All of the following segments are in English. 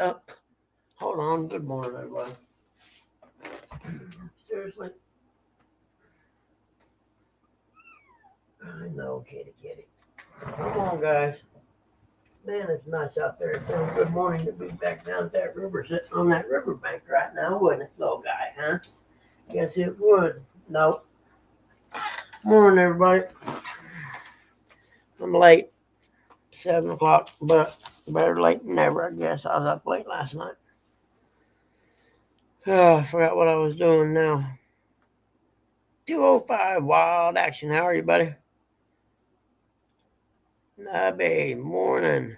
up. Hold on. Good morning, everybody. Seriously? I know, kitty. Come on, guys. Man, it's nice out there. It's a good morning to be back down at that river, sitting on that riverbank right now, wouldn't it, little guy, huh? Yes, it would. No. Morning, everybody. I'm late. 7 o'clock, but better late than never, I guess. I was up late last night. I forgot what I was doing now. 205 Wild Action. How are you, buddy? Nubby, morning.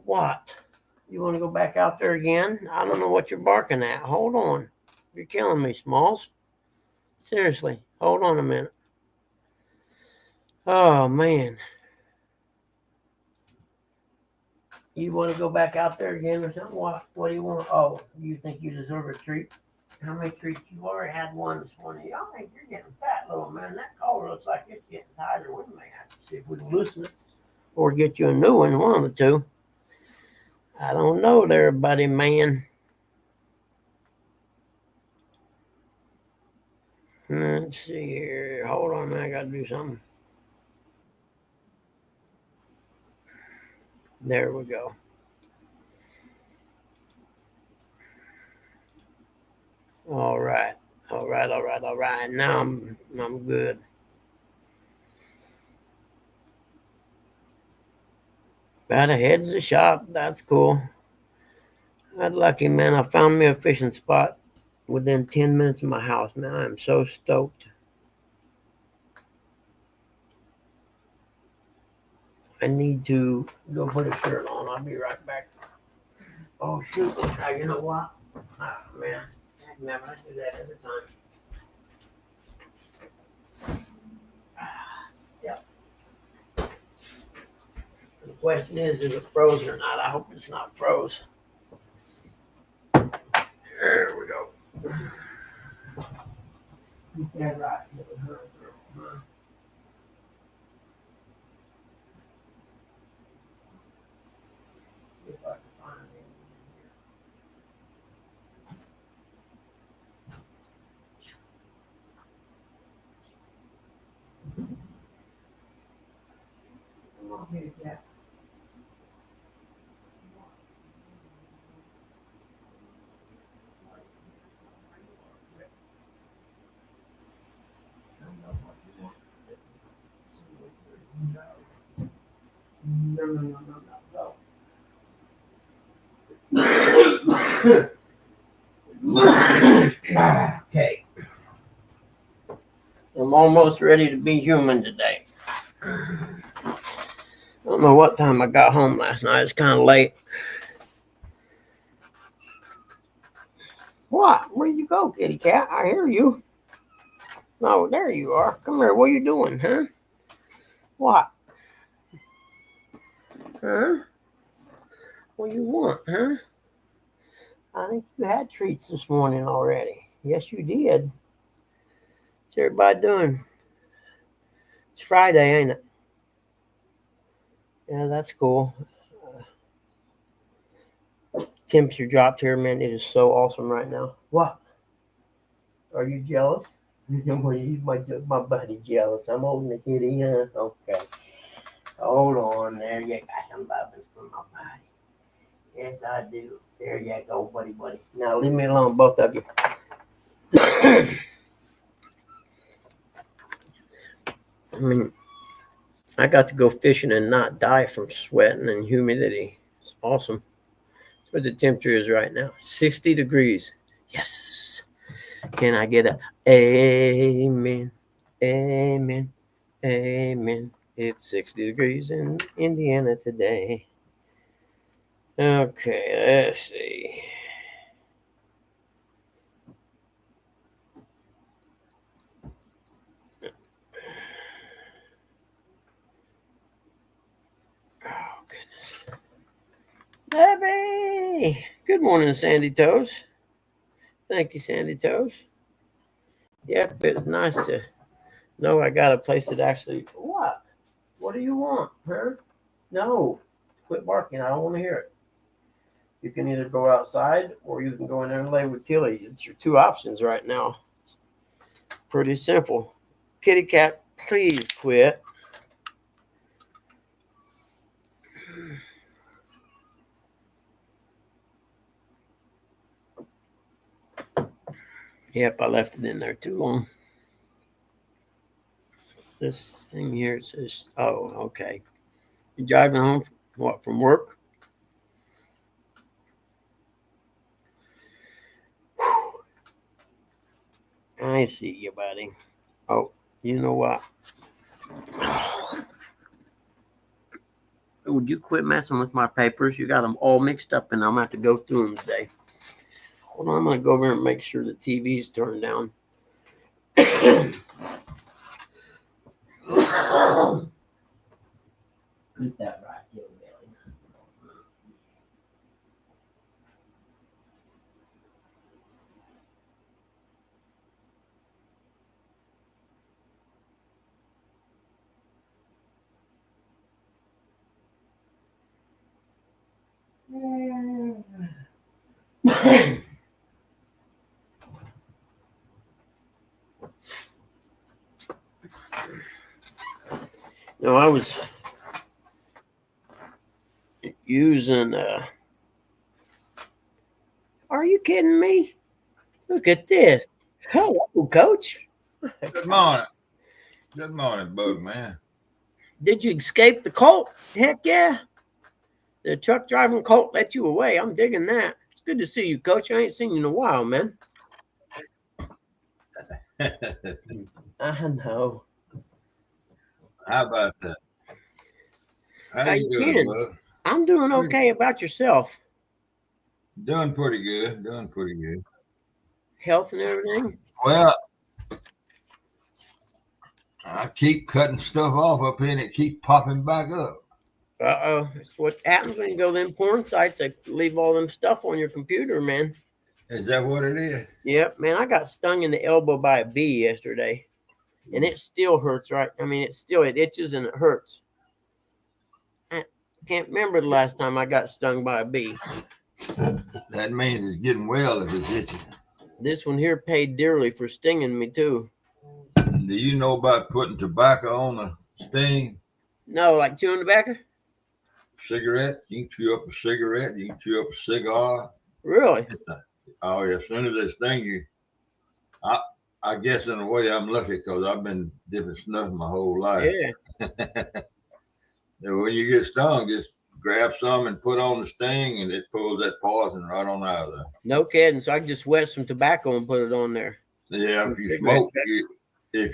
What? You want to go back out there again? I don't know what you're barking at. Hold on. You're killing me, Smalls. Seriously, hold on a minute. Oh, man. You want to go back out there again or something? What do you want? Oh, you think you deserve a treat? How many treats? You already had one this morning. I think you're getting fat, little man. That collar looks like it's getting tighter. We may have to see if we can loosen it or get you a new one of the two. I don't know there, buddy, man. Let's see here. Hold on, man. I got to do something. There we go. All right. Now I'm good. About to head to the shop. That's cool. I'm lucky, man. I found me a fishing spot within 10 minutes of my house, man. I am so stoked. I need to go put a shirt on. I'll be right back. Oh, shoot. You know what? Oh, man. Never. I do that every time. Yep. The question is it froze or not? I hope it's not froze. There we go. Yeah, right. See if I can find it. Come on here, yeah. No. Okay. I'm almost ready to be human today. I don't know what time I got home last night. It's kind of late. What? Where'd you go, kitty cat? I hear you. No, there you are. Come here. What are you doing, huh? What? Huh? What do you want, huh? I think you had treats this morning already. Yes, you did. What's everybody doing? It's Friday, ain't it? Yeah, that's cool. Temperature dropped here, man. It is so awesome right now. What? Are you jealous? My buddy jealous. I'm holding the kitty, huh? Okay. Hold on. There you got some bubbles from my body. Yes, I do. There you go, buddy. Now leave me alone, both of you. I mean, I got to go fishing and not die from sweating and humidity. It's awesome. That's what the temperature is right now. 60 degrees. Yes. Can I get a amen? Amen. Amen. It's 60 degrees in Indiana today. Okay, let's see. Oh, goodness. Debbie! Good morning, Sandy Toes. Thank you, Sandy Toes. Yep, it's nice to know I got a place that actually. What? What do you want, huh? No, quit barking. I don't want to hear it. You can either go outside or you can go in there and lay with Tilly. It's your two options right now. It's pretty simple. Kitty cat, please quit. Yep, I left it in there too long. What's this thing here? It says, oh, okay. You driving home, what, from work? Whew. I see you, buddy. Oh, you know what? Would you quit messing with my papers? You got them all mixed up, and I'm going to have to go through them today. Hold on, I'm going to go over and make sure the TV's turned down. Get that right, little belly. No, I was using. Are you kidding me? Look at this. Hello, Coach. Good morning. Good morning, Bug Man. Did you escape the cult? Heck yeah. The truck driving cult let you away. I'm digging that. It's good to see you, Coach. I ain't seen you in a while, man. I know. How about that? How you doing, been? Bug? I'm doing okay. About yourself? Doing pretty good. Doing pretty good. Health and everything? Well, I keep cutting stuff off up here and it keeps popping back up. Uh-oh. That's what happens when you go to them porn sites. They leave all them stuff on your computer, man. Is that what it is? Yep, man. I got stung in the elbow by a bee yesterday. And it still hurts, right? I mean, it itches and it hurts. I can't remember the last time I got stung by a bee. That means it's getting well if it's itching. This one here paid dearly for stinging me, too. Do you know about putting tobacco on the sting? No, like chewing tobacco? Cigarette? You can chew up a cigarette. You can chew up a cigar. Really? Oh, yeah. As soon as they sting you, I guess in a way I'm lucky because I've been dipping snuff my whole life. Yeah. When you get stung, just grab some and put on the sting, and it pulls that poison right on out of there. No kidding. So I can just wet some tobacco and put it on there. Yeah, if you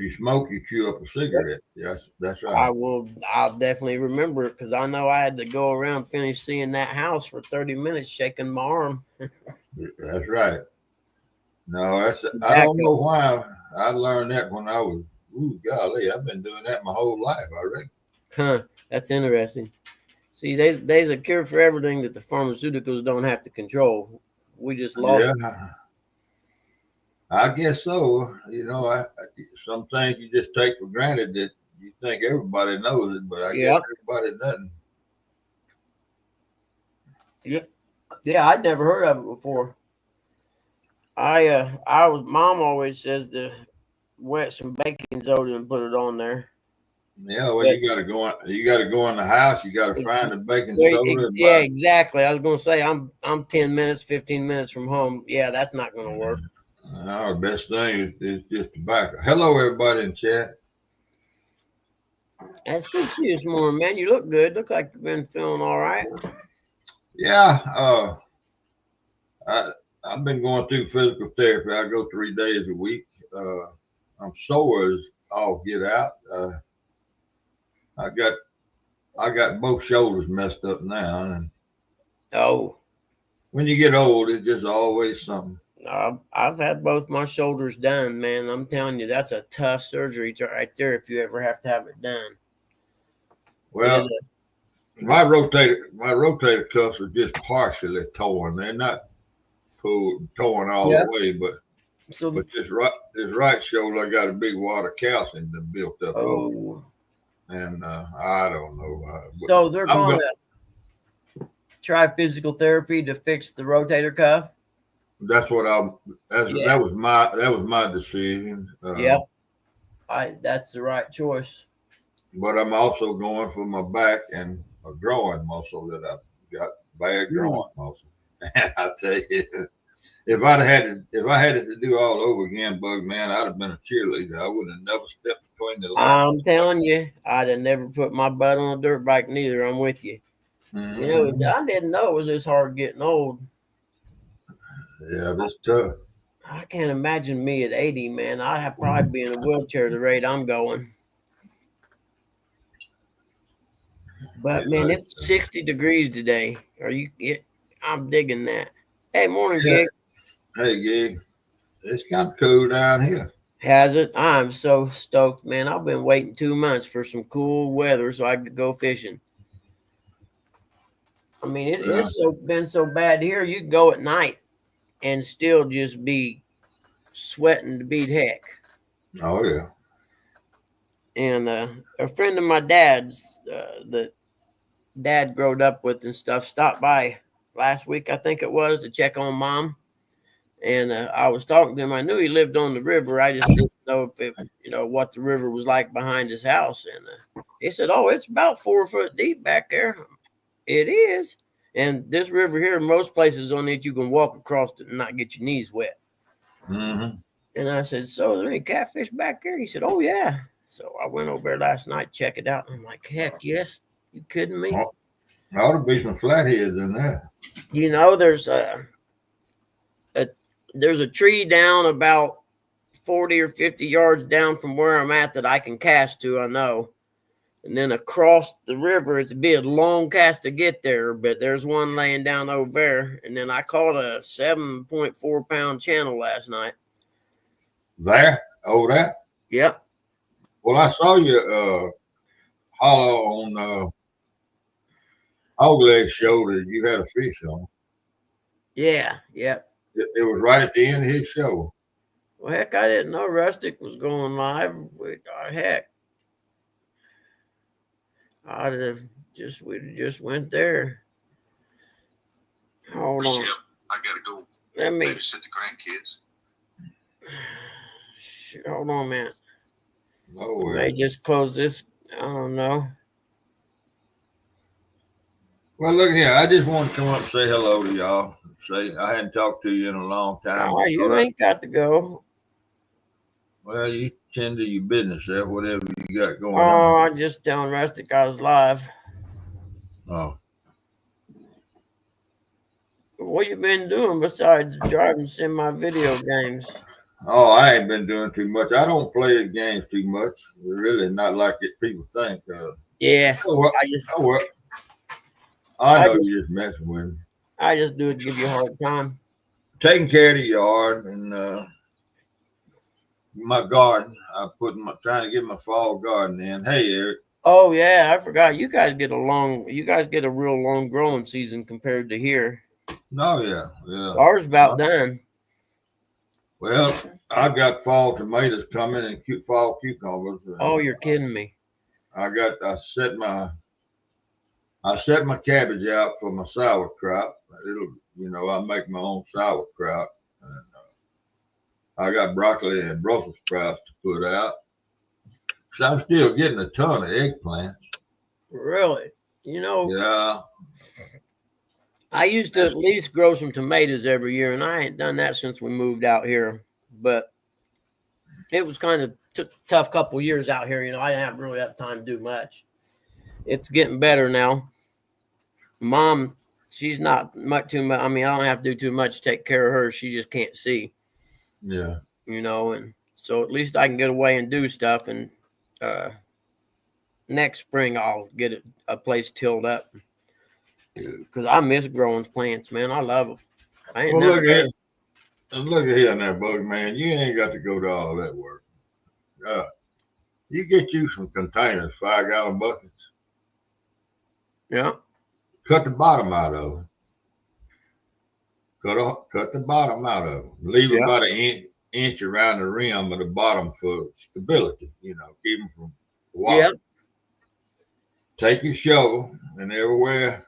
smoke, you chew up a cigarette. Yes, that's right. I'll definitely remember it because I know I had to go around finish seeing that house for 30 minutes shaking my arm. That's right. No, I don't know why I learned that when I was. Ooh, golly, I've been doing that my whole life, I reckon. Huh, that's interesting. See, there's a cure for everything that the pharmaceuticals don't have to control. We just lost it. I guess so. You know, some things you just take for granted that you think everybody knows it, but I guess everybody doesn't. Yeah, I'd never heard of it before. Mom always says to wet some baking soda and put it on there. Yeah, well, you got to go in the house. You got to find the baking soda. Yeah, exactly. I was going to say I'm 10 minutes, 15 minutes from home. Yeah, that's not going to work. Our best thing is just tobacco. Hello, everybody in chat. That's good to see you this morning, man. You look good. Look like you've been feeling all right. Yeah, I've been going through physical therapy. I go 3 days a week. I'm sore as all get out. I got both shoulders messed up now, and when you get old, it's just always something. I've had both my shoulders done, man. I'm telling you, that's a tough surgery right there if you ever have to have it done. Well, my rotator cuffs are just partially torn. They're not pulled, torn all Yeah. the way. But So, this right shoulder, I got a big wad of calcium that built up over, oh, and I don't know. so they're I'm going go- to try physical therapy to fix the rotator cuff. That's what I'm. Yeah. That was my decision. Yep. That's the right choice. But I'm also going for my back and a groin muscle that I've got bad Hmm. groin muscle. And I tell you, if I had it to do all over again, Bug Man, I'd have been a cheerleader. I would have never stepped between the lines. I'm telling you, I'd have never put my butt on a dirt bike neither. I'm with you. You know, Mhm. I didn't know it was this hard getting old. Yeah, that's tough. I can't imagine me at 80, man. I'd have probably be in a wheelchair the rate I'm going. But man, Yeah, it's 60 degrees today. I'm digging that. Hey, morning, yeah. gig. Hey, Gig, it's kind of cool down here. Has it? I'm so stoked, man. I've been waiting 2 months for some cool weather so I could go fishing. I mean, Yeah. it's been so bad here. You can go at night and still just be sweating to beat heck. Oh yeah. And a friend of my dad's that dad growed up with and stuff stopped by last week, I think it was, to check on mom. And I was talking to him. I knew he lived on the river. I just didn't know if it, what the river was like behind his house. And he said, "Oh, it's about 4 foot deep back there." It is. And this river here, most places on it, you can walk across it and not get your knees wet. Mm-hmm. And I said, "So, are there any catfish back there?" He said, "Oh, yeah." So I went over there last night, check it out. And I'm like, heck yes. You kidding me? Ought to be some flatheads in there. There's a tree down about 40 or 50 yards down from where I'm at that I can cast to, I know. And then across the river, it'd be a long cast to get there, but there's one laying down over there. And then I caught a 7.4 pound channel last night. There? Oh, that? Yep. Well, I saw you hollow on Ogleg's show that you had a fish on. Yeah. Yep. It was right at the end of his show. Well, heck, I didn't know Rustic was going live. Heck, we'd have just went there. Hold on. I gotta go Let me babysit the grandkids. hold on, man. Oh, May just close this. I don't know. well, look here. I just want to come up and say hello to y'all. Say I hadn't talked to you in a long time. Oh, you ain't got to go. Well, you tend to your business there, whatever you got going Oh, on. I'm just telling Rustic I was live. Oh, What you been doing besides driving semi video games? oh, I ain't been doing too much. I don't play the games too much. Really, not like it people think. Yeah, Oh well. I just Oh well. I know you're just messing with me. I just do it to give you a hard time. Taking care of the yard and my garden. Trying to get my fall garden in. Hey, Eric. Oh yeah, I forgot. You guys get a real long growing season compared to here. No, yeah. Ours about done. Well, I've got fall tomatoes coming and fall cucumbers. Oh, you're kidding me. I set my cabbage out for my sauerkraut. I make my own sauerkraut. And, I got broccoli and Brussels sprouts to put out. So I'm still getting a ton of eggplants. Really? Yeah. I used to at least grow some tomatoes every year, and I ain't done that since we moved out here. But it was kind of tough couple years out here. I didn't have really have time to do much. It's getting better now. Mom, she's not much too much. I mean, I don't have to do too much to take care of her. She just can't see. Yeah. And so at least I can get away and do stuff. And next spring I'll get a place tilled up because I miss growing plants, man. I love them. Look at here now, Bug Man. You ain't got to go to all that work. You get you some containers, 5-gallon buckets. Yeah. Cut the bottom out of them. cut the bottom out of them. Leave Yeah. about an inch around the rim of the bottom for stability. Keep them from Yeah. wobbling. Take your shovel, and everywhere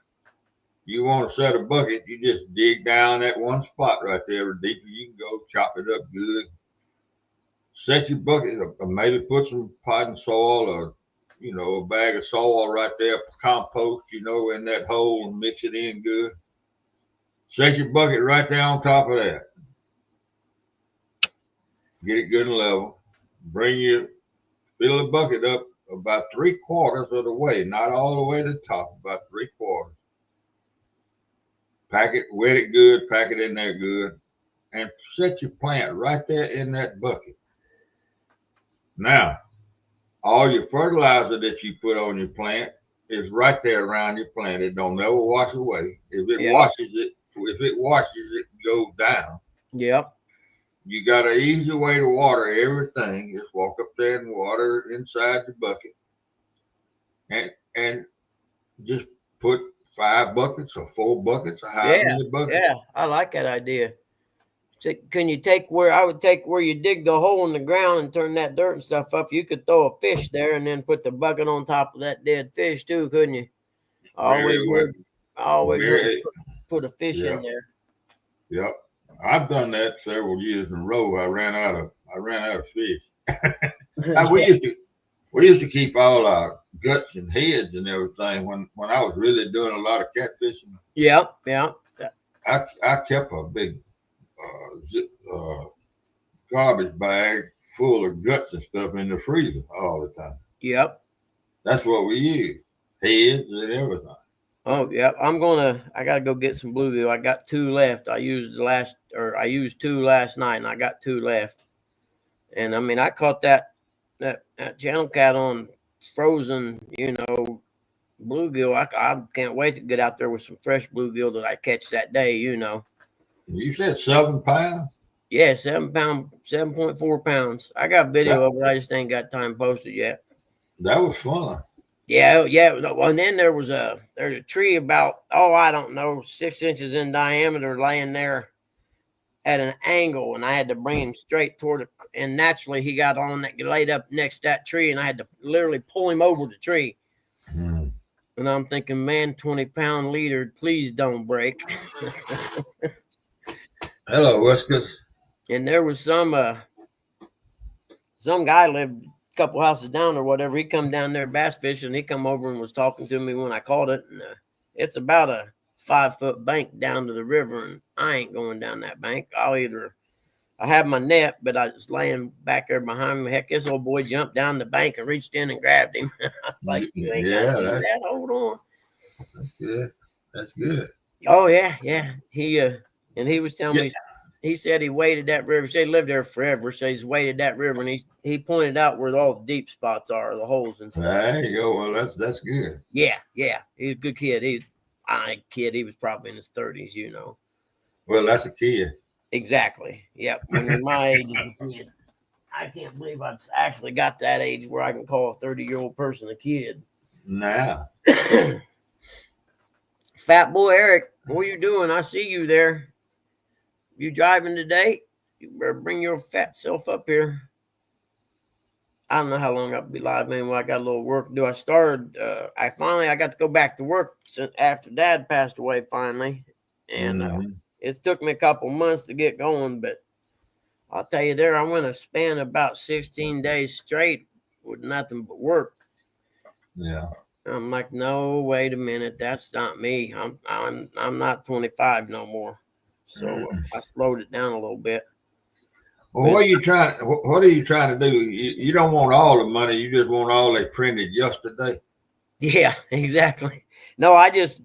you want to set a bucket, you just dig down that one spot right there. The deeper you can go, chop it up good. Set your bucket, or maybe put some potting soil or a bag of soil right there, compost, in that hole and mix it in good. Set your bucket right there on top of that. Get it good and level. Fill the bucket up about 3/4 of the way, not all the way to the top, about 3/4. Pack it, wet it good, pack it in there good, and set your plant right there in that bucket. Now, all your fertilizer that you put on your plant is right there around your plant. It don't never wash away. If it washes, it goes down. Yep. You got an easy way to water everything. Just walk up there and water inside the bucket, and just put 5 buckets or 4 buckets or however many buckets. Yeah, I like that idea. So can you take where you dig the hole in the ground and turn that dirt and stuff up? You could throw a fish there and then put the bucket on top of that dead fish too, couldn't you? I always put a fish in there. Yep, I've done that several years in a row. I ran out of fish. we used to keep all our guts and heads and everything when I was really doing a lot of catfishing. Yeah. I kept a big garbage bag full of guts and stuff in the freezer all the time. Yep. That's what we use. Heads and everything. Oh, yeah. I gotta go get some bluegill. I got 2 left. I used 2 last night and I got 2 left. And I mean, I caught that channel cat on frozen, bluegill. I can't wait to get out there with some fresh bluegill that I catch that day, You said 7 pounds? Yeah, 7.4 pounds. I got video of it. I just ain't got time posted yet. That was fun. Yeah. And then there's a tree about, I don't know, 6 inches in diameter laying there at an angle, and I had to bring him straight toward it. And naturally, he got on that, laid up next to that tree, and I had to literally pull him over the tree. Mm. And I'm thinking, man, 20-pound leader, please don't break. Hello, Whiskers. And there was some guy lived a couple houses down or whatever. He come down there bass fishing. He come over and was talking to me when I caught it. And it's about a 5-foot bank down to the river, and I ain't going down that bank. I have my net, but I was laying back there behind me. Heck, this old boy jumped down the bank and reached in and grabbed him. Like, you ain't got to do that. Hold on. That's good. Oh yeah. He was telling me. He said he waded that river. He said he lived there forever. So he's waded that river, and he pointed out where all the deep spots are, the holes and stuff. There you go. Well, that's good. Yeah. He's a good kid. He was probably in his 30s, Well, that's a kid. Exactly. Yep. When you're my age as a kid. I can't believe I've actually got that age where I can call a 30-year-old person a kid. Now. Fat boy Eric, what are you doing? I see you there. You driving today? You better bring your fat self up here. I don't know how long I'll be live anymore. I got a little work to do. I got to go back to work after Dad passed away finally. And it's took me a couple months to get going, but I'll tell you I went a span about 16 days straight with nothing but work. Yeah. I'm like, no, wait a minute. That's not me. I'm not 25 no more. So I slowed it down a little bit. Well, what are you trying to do? You don't want all the money. You just want all they printed yesterday. Yeah, exactly. No,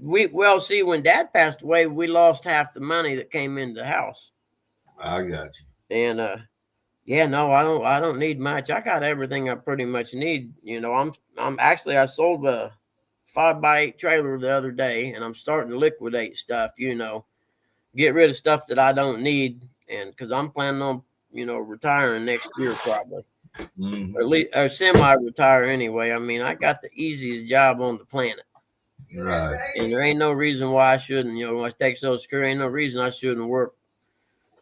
when Dad passed away, we lost half the money that came into the house. I got you. And I don't need much. I got everything I pretty much need. I sold a 5x8 trailer the other day, and I'm starting to liquidate stuff, get rid of stuff that I don't need. And because I'm planning on, retiring next year probably. Mm-hmm. Or at least semi-retire anyway. I mean, I got the easiest job on the planet. Right. And there ain't no reason why I shouldn't. You know, when I take Social Security, ain't no reason I shouldn't work.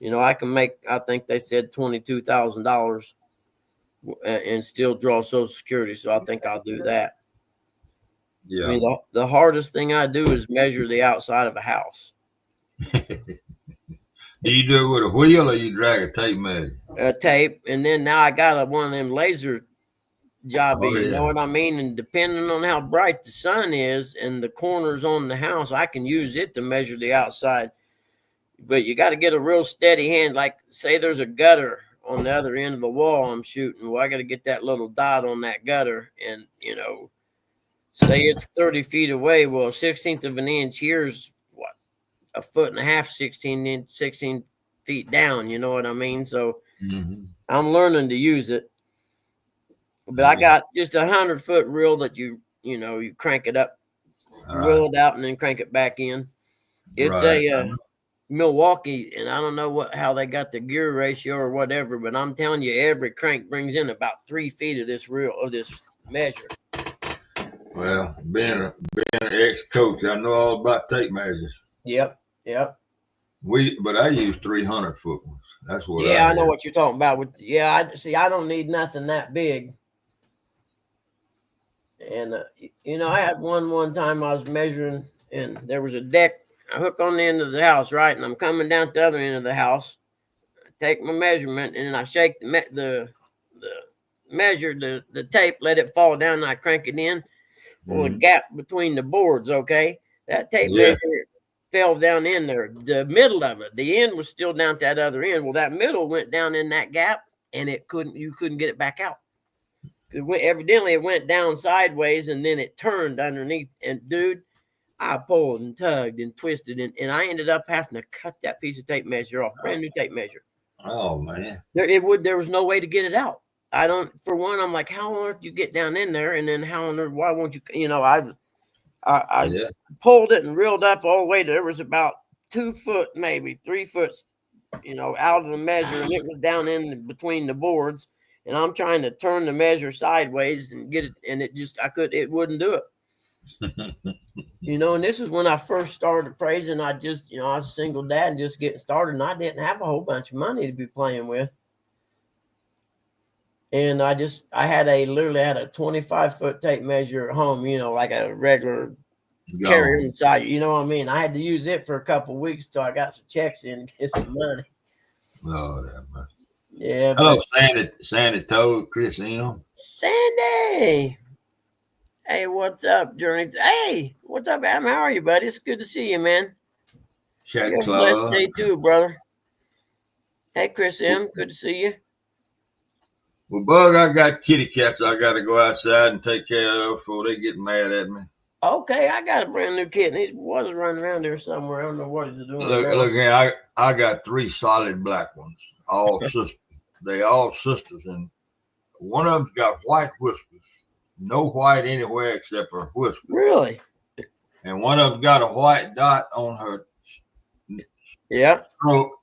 You know, I can make, I think they said $22,000 and still draw Social Security. So I think I'll do that. Yeah. I mean, the hardest thing I do is measure the outside of a house. Do you do it with a wheel or you drag a tape measure? Tape, and then now I got one of them laser jobby. Oh, You know yeah. what I mean? And depending on how bright the sun is and the corners on the house, I can use it to measure the outside. But you got to get a real steady hand. Like, say there's a gutter on the other end of the wall I'm shooting. Well, I got to get that little dot on that gutter, and you know, say it's 30 feet away. Well, a 1/16 of an inch here is what, a foot and a half, 16 feet down. You know what I mean? So Mm-hmm. I'm learning to use it. But I got just 100-foot reel that you crank it up, reel it out, and then crank it back in. It's a Milwaukee, and I don't know how they got the gear ratio or whatever, but I'm telling you, every crank brings in about 3 feet of this measure. Well, being an ex-coach, I know all about tape measures. Yep. But I use 300-foot ones. That's what I know what you're talking about. I don't need nothing that big. And I had one time I was measuring, and there was a deck. I hook on the end of the house, right, and I'm coming down to the other end of the house. I take my measurement, and then I shake the measure, the tape, let it fall down, and I crank it in. Well, the gap between the boards, okay, that tape measure fell down in there. The middle of it, the end was still down to that other end. Well, that middle went down in that gap, and you couldn't get it back out. Evidently, it went down sideways, and then it turned underneath. And dude, I pulled and tugged and twisted, and I ended up having to cut that piece of tape measure off, brand new tape measure. Oh man, there was no way to get it out. For one, I'm like, how on earth do you get down in there? And then how on earth, why won't you? I pulled it and reeled up all the way to, there was about 2 foot, maybe 3 foot, out of the measure, and it was down in between the boards. And I'm trying to turn the measure sideways and get it, and it wouldn't do it. And this is when I first started appraising. I was a single dad and just getting started, and I didn't have a whole bunch of money to be playing with. And I literally had a 25-foot tape measure at home, like a regular carrier inside. You know what I mean? I had to use it for a couple of weeks till I got some checks in and get some money. Oh, that much. Yeah. Hello, Sandy Toad, Chris M. Sandy. Hey, what's up, Journey? Hey, what's up, Adam? How are you, buddy? It's good to see you, man. Chat Have a blessed day too, brother. Hey, Chris M. Good to see you. Well, Bug, I got kitty cats I got to go outside and take care of before they get mad at me. Okay, I got a brand new kitten. He was running around there somewhere. I don't know what he's doing. Look here, I got 3 solid black ones, all sisters. They all sisters, and one of them's got white whiskers. No white anywhere except her whiskers. Really? And one of them got a white dot on her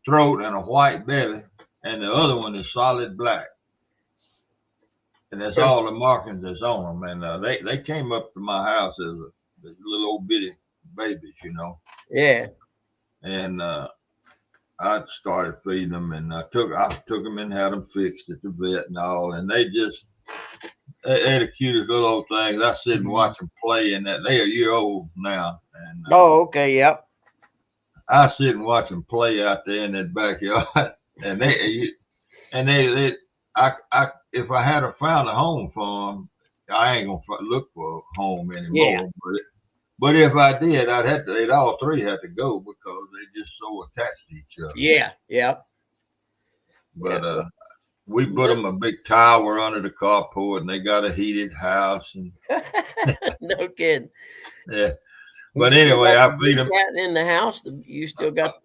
throat and a white belly, and the other one is solid black. And that's all the markings that's on them. And they came up to my house as little old bitty babies, Yeah. And I started feeding them, and I took them and had them fixed at the vet and all. And they're the cutest little old things. I sit and watch them play, and that they're a year old now. And okay, yep. I sit and watch them play out there in that backyard, and if I had found a home for them, I ain't gonna look for a home anymore. Yeah. But if I did, they'd all 3 had to go because they just so attached to each other. Yeah, yeah. But we put them a big tower under the carport, and they got a heated house. And no kidding. Yeah. But anyway, I feed them. Cat in the house. You still got?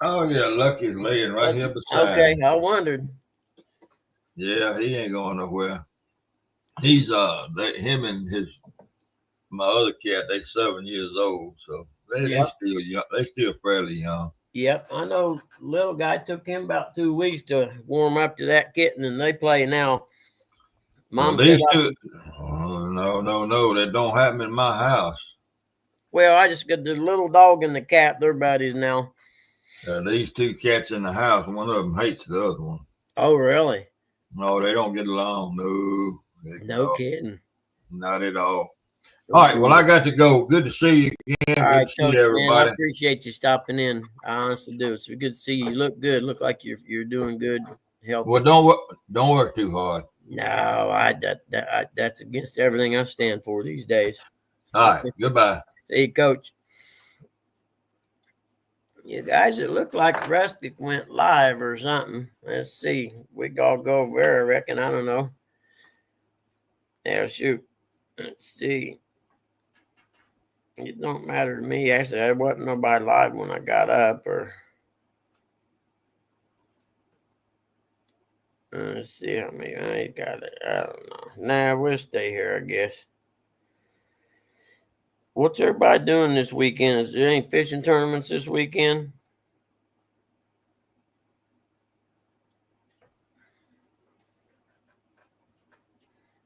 Oh yeah, Lucky's laying right here beside. Okay, me. I wondered. Yeah, he ain't going nowhere. He's him and my other cat. They 7 years old, so they still young. They still fairly young. Yep, I know. Little guy took him about 2 weeks to warm up to that kitten, and they play now. Mom, no, that don't happen in my house. Well, I just got the little dog and the cat. They're buddies now. These two cats in the house, one of them hates the other one. Oh, really? No, they don't get along. No, No kidding. not at all. All right. Well, I got to go. Good to see you again. All Good right, to see Coach, man, I everybody. appreciate you stopping in. I honestly do. It's good to see you. You look good. Look like you're doing good, healthy. Well, don't work too hard. No, that's against everything I stand for these days. All right. Goodbye. See you, Coach. You guys, it looked like Rustic went live or something. Let's see. We all go over there, I reckon. I don't know. Yeah, shoot. Let's see. It don't matter to me. Actually, there wasn't nobody live when I got up. Or let's see how many I got it. I don't know. Nah, we'll stay here, I guess. What's everybody doing this weekend? Is there any fishing tournaments this weekend?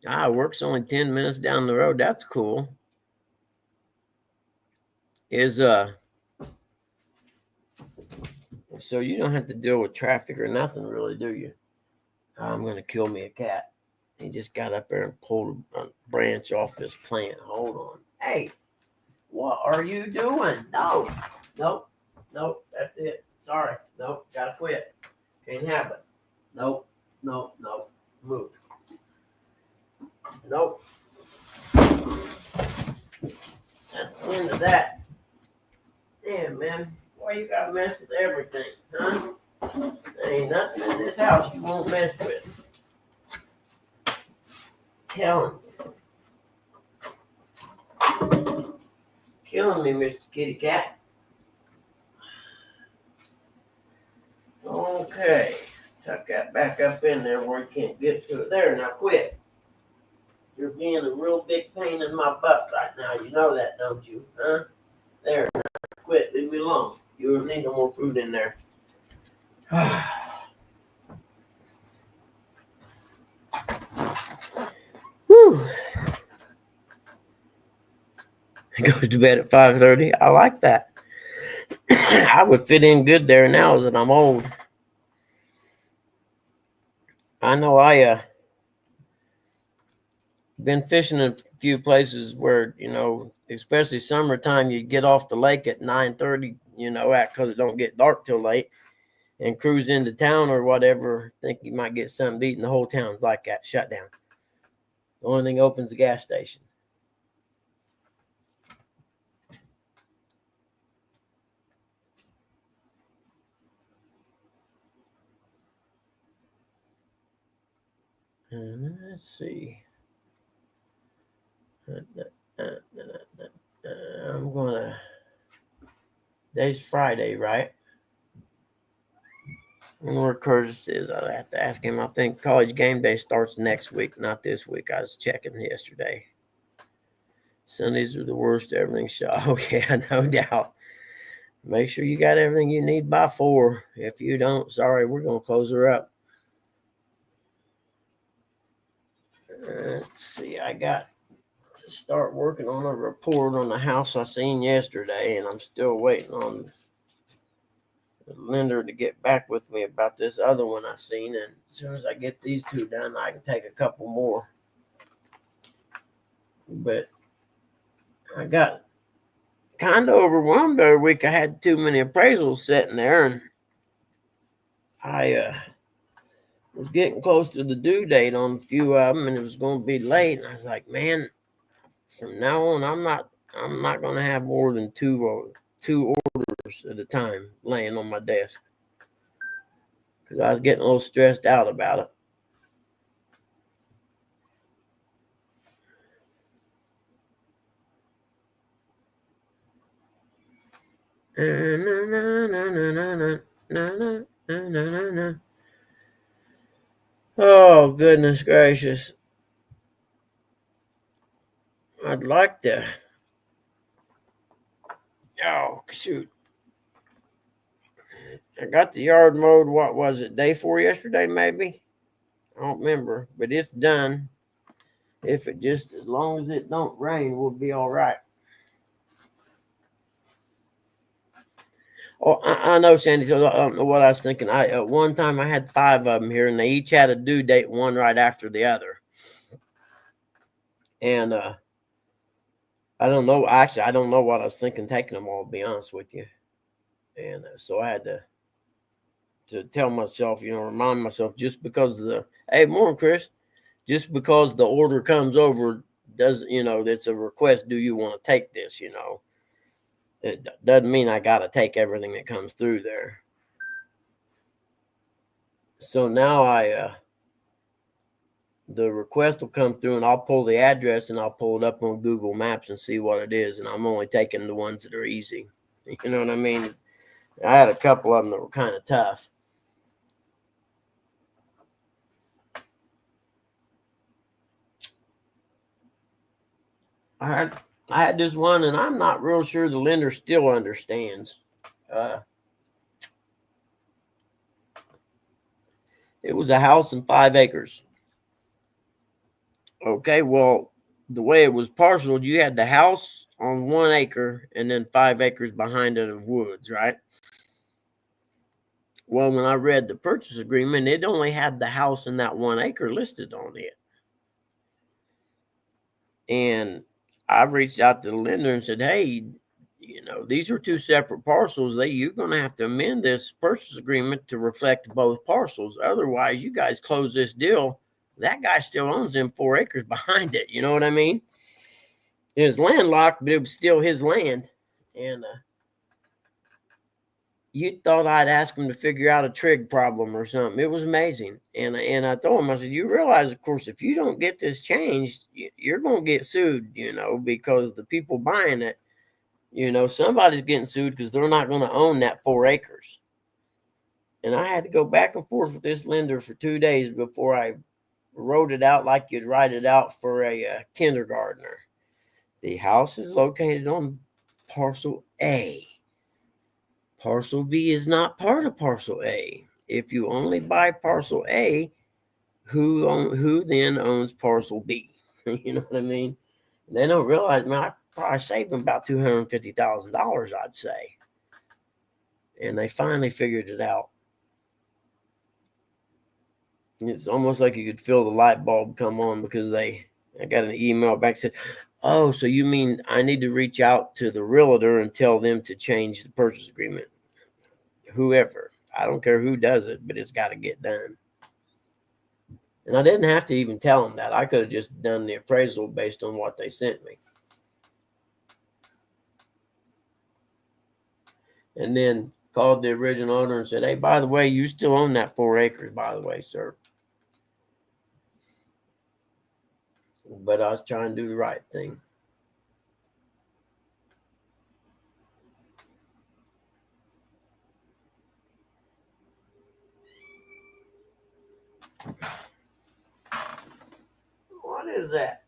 Work's only 10 minutes down the road. That's cool. So you don't have to deal with traffic or nothing, really, do you? I'm gonna kill me a cat. He just got up there and pulled a branch off this plant. Hold on. Hey, what are you doing? No, nope, that's it. Sorry, nope, gotta quit. Can't have it. Nope, move. Nope. That's the end of that. Damn, man. Why you gotta mess with everything, huh? There ain't nothing in this house you won't mess with. Telling you. Killing me, Mr. Kitty Cat. Okay. Tuck that back up in there where you can't get to it. There, now quit. You're being a real big pain in my butt right now. You know that, don't you? Huh? There, now quit. Leave me alone. You don't need no more food in there. Whew. Goes to bed at 5:30. I like that. I would fit in good there now that I'm old. I know I been fishing in a few places where, especially summertime, you get off the lake at 9:30, because it don't get dark till late, and cruise into town or whatever, think you might get something to eat, and the whole town's like that, shut down. The only thing open is the gas station. Let's see. I'm gonna. Today's Friday, right? I don't know where Curtis is. I'll have to ask him. I think college game day starts next week, not this week. I was checking yesterday. Sundays are the worst. Everything's shot. Oh yeah, no doubt. Make sure you got everything you need by 4. If you don't, sorry, we're gonna close her up. Let's see. I got to start working on a report on the house I seen yesterday, and I'm still waiting on the lender to get back with me about this other one I seen. And as soon as I get these 2 done, I can take a couple more. But I got kind of overwhelmed every week. I had too many appraisals sitting there, and I was getting close to the due date on a few of them, and it was going to be late. And I was like, man, from now on, I'm not going to have more than two orders at a time laying on my desk, because I was getting a little stressed out about it. Oh, goodness gracious. I'd like to. Oh, shoot. I got the yard mowed. What was it? Day 4 yesterday, maybe? I don't remember, but it's done. If it just, as long as it don't rain, we'll be all right. Oh, I know, Sandy. So I don't know what I was thinking. At one time I had 5 of them here, and they each had a due date, one right after the other. And I don't know. Actually, I don't know what I was thinking taking them all. To be honest with you. And so I had to tell myself, remind myself, just because hey, morning, Chris. Just because the order comes over doesn't, that's a request. Do you want to take this? It doesn't mean I got to take everything that comes through there. So now the request will come through, and I'll pull the address and I'll pull it up on Google Maps and see what it is. And I'm only taking the ones that are easy. You know what I mean? I had a couple of them that were kind of tough. I had this one, and I'm not real sure the lender still understands. It was a house and 5 acres. Okay, well, the way it was parceled, you had the house on 1 acre and then 5 acres behind it of woods, right? Well, when I read the purchase agreement, it only had the house and that 1 acre listed on it. And I reached out to the lender and said, hey, these are 2 separate parcels. You're going to have to amend this purchase agreement to reflect both parcels. Otherwise, you guys close this deal. That guy still owns them 4 acres behind it. You know what I mean? It was landlocked, but it was still his land. And you thought I'd ask him to figure out a trig problem or something. It was amazing. And I told him, I said, you realize, of course, if you don't get this changed, you're going to get sued, because the people buying it, somebody's getting sued because they're not going to own that 4 acres. And I had to go back and forth with this lender for 2 days before I wrote it out like you'd write it out for a kindergartner. The house is located on parcel A. Parcel B is not part of parcel A. If you only buy parcel A, who then owns parcel B? You know what I mean? They don't realize, man, I probably saved them about $250,000, I'd say. And they finally figured it out. It's almost like you could feel the light bulb come on because I got an email back that said, oh, so you mean I need to reach out to the realtor and tell them to change the purchase agreement? Whoever. I don't care who does it, but it's got to get done. And I didn't have to even tell them that. I could have just done the appraisal based on what they sent me. And then called the original owner and said, hey, by the way, you still own that 4 acres, by the way, sir. But I was trying to do the right thing. What is that?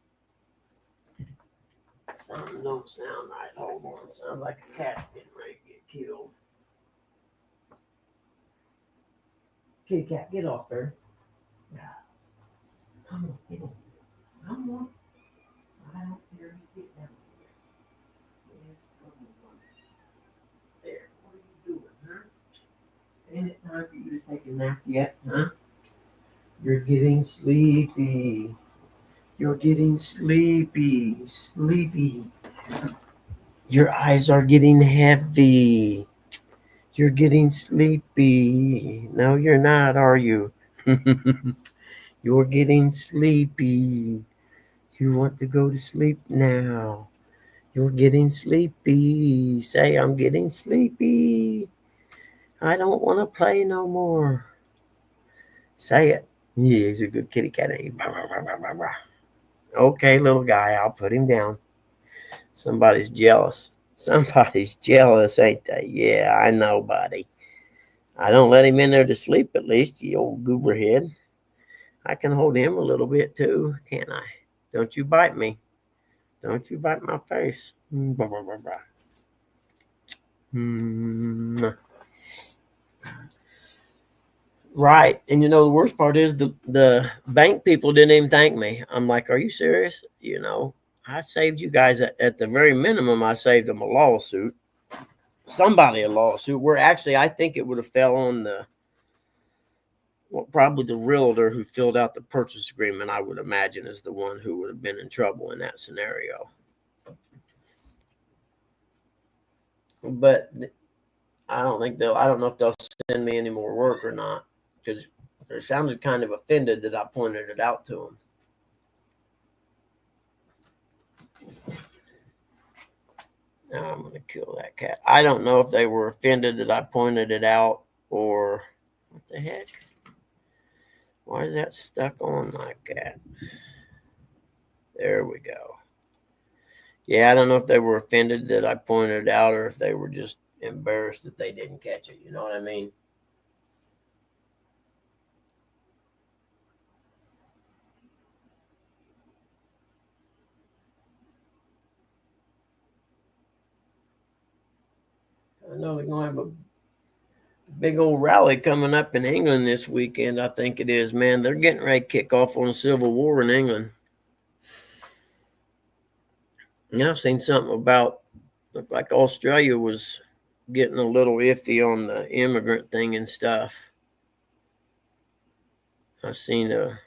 Something don't sound right. Hold on. Sounds like a cat getting ready to get killed. Kitty cat, get off there. Yeah. Come on, get on. Come on. I don't care. Get down here. Yes, come on. There. What are you doing, huh? Ain't it time for you to take a nap yet, huh? You're getting sleepy. You're getting sleepy. Sleepy. Your eyes are getting heavy. You're getting sleepy. No, you're not, are you? You're getting sleepy. You want to go to sleep now. You're getting sleepy. Say, I'm getting sleepy. I don't want to play no more. Say it. Yeah, he's a good kitty cat. Okay, little guy, I'll put him down. Somebody's jealous. Somebody's jealous, ain't they? Yeah, I know, buddy. I don't let him in there to sleep, at least, you old goober head. I can hold him a little bit too, can't I? Don't you bite me. Don't you bite my face. Right. And the worst part is the bank people didn't even thank me. I'm like, are you serious? I saved you guys at the very minimum. I saved them a lawsuit. somebody a lawsuit where actually I think it would have fell on probably the realtor who filled out the purchase agreement. I would imagine is the one who would have been in trouble in that scenario. But I don't know if they'll send me any more work or not, because they sounded kind of offended that I pointed it out to them. Now I'm going to kill that cat. I don't know if they were offended that I pointed it out or what the heck. Why is that stuck on like that? There we go. Yeah, I don't know if they were offended that I pointed it out or if they were just embarrassed that they didn't catch it. You know what I mean? I know they're going to have a big old rally coming up in England this weekend. I think it is, man. They're getting ready to kick off on a civil war in England. Yeah, I've seen something about, looked like Australia was getting a little iffy on the immigrant thing and stuff. I've seen a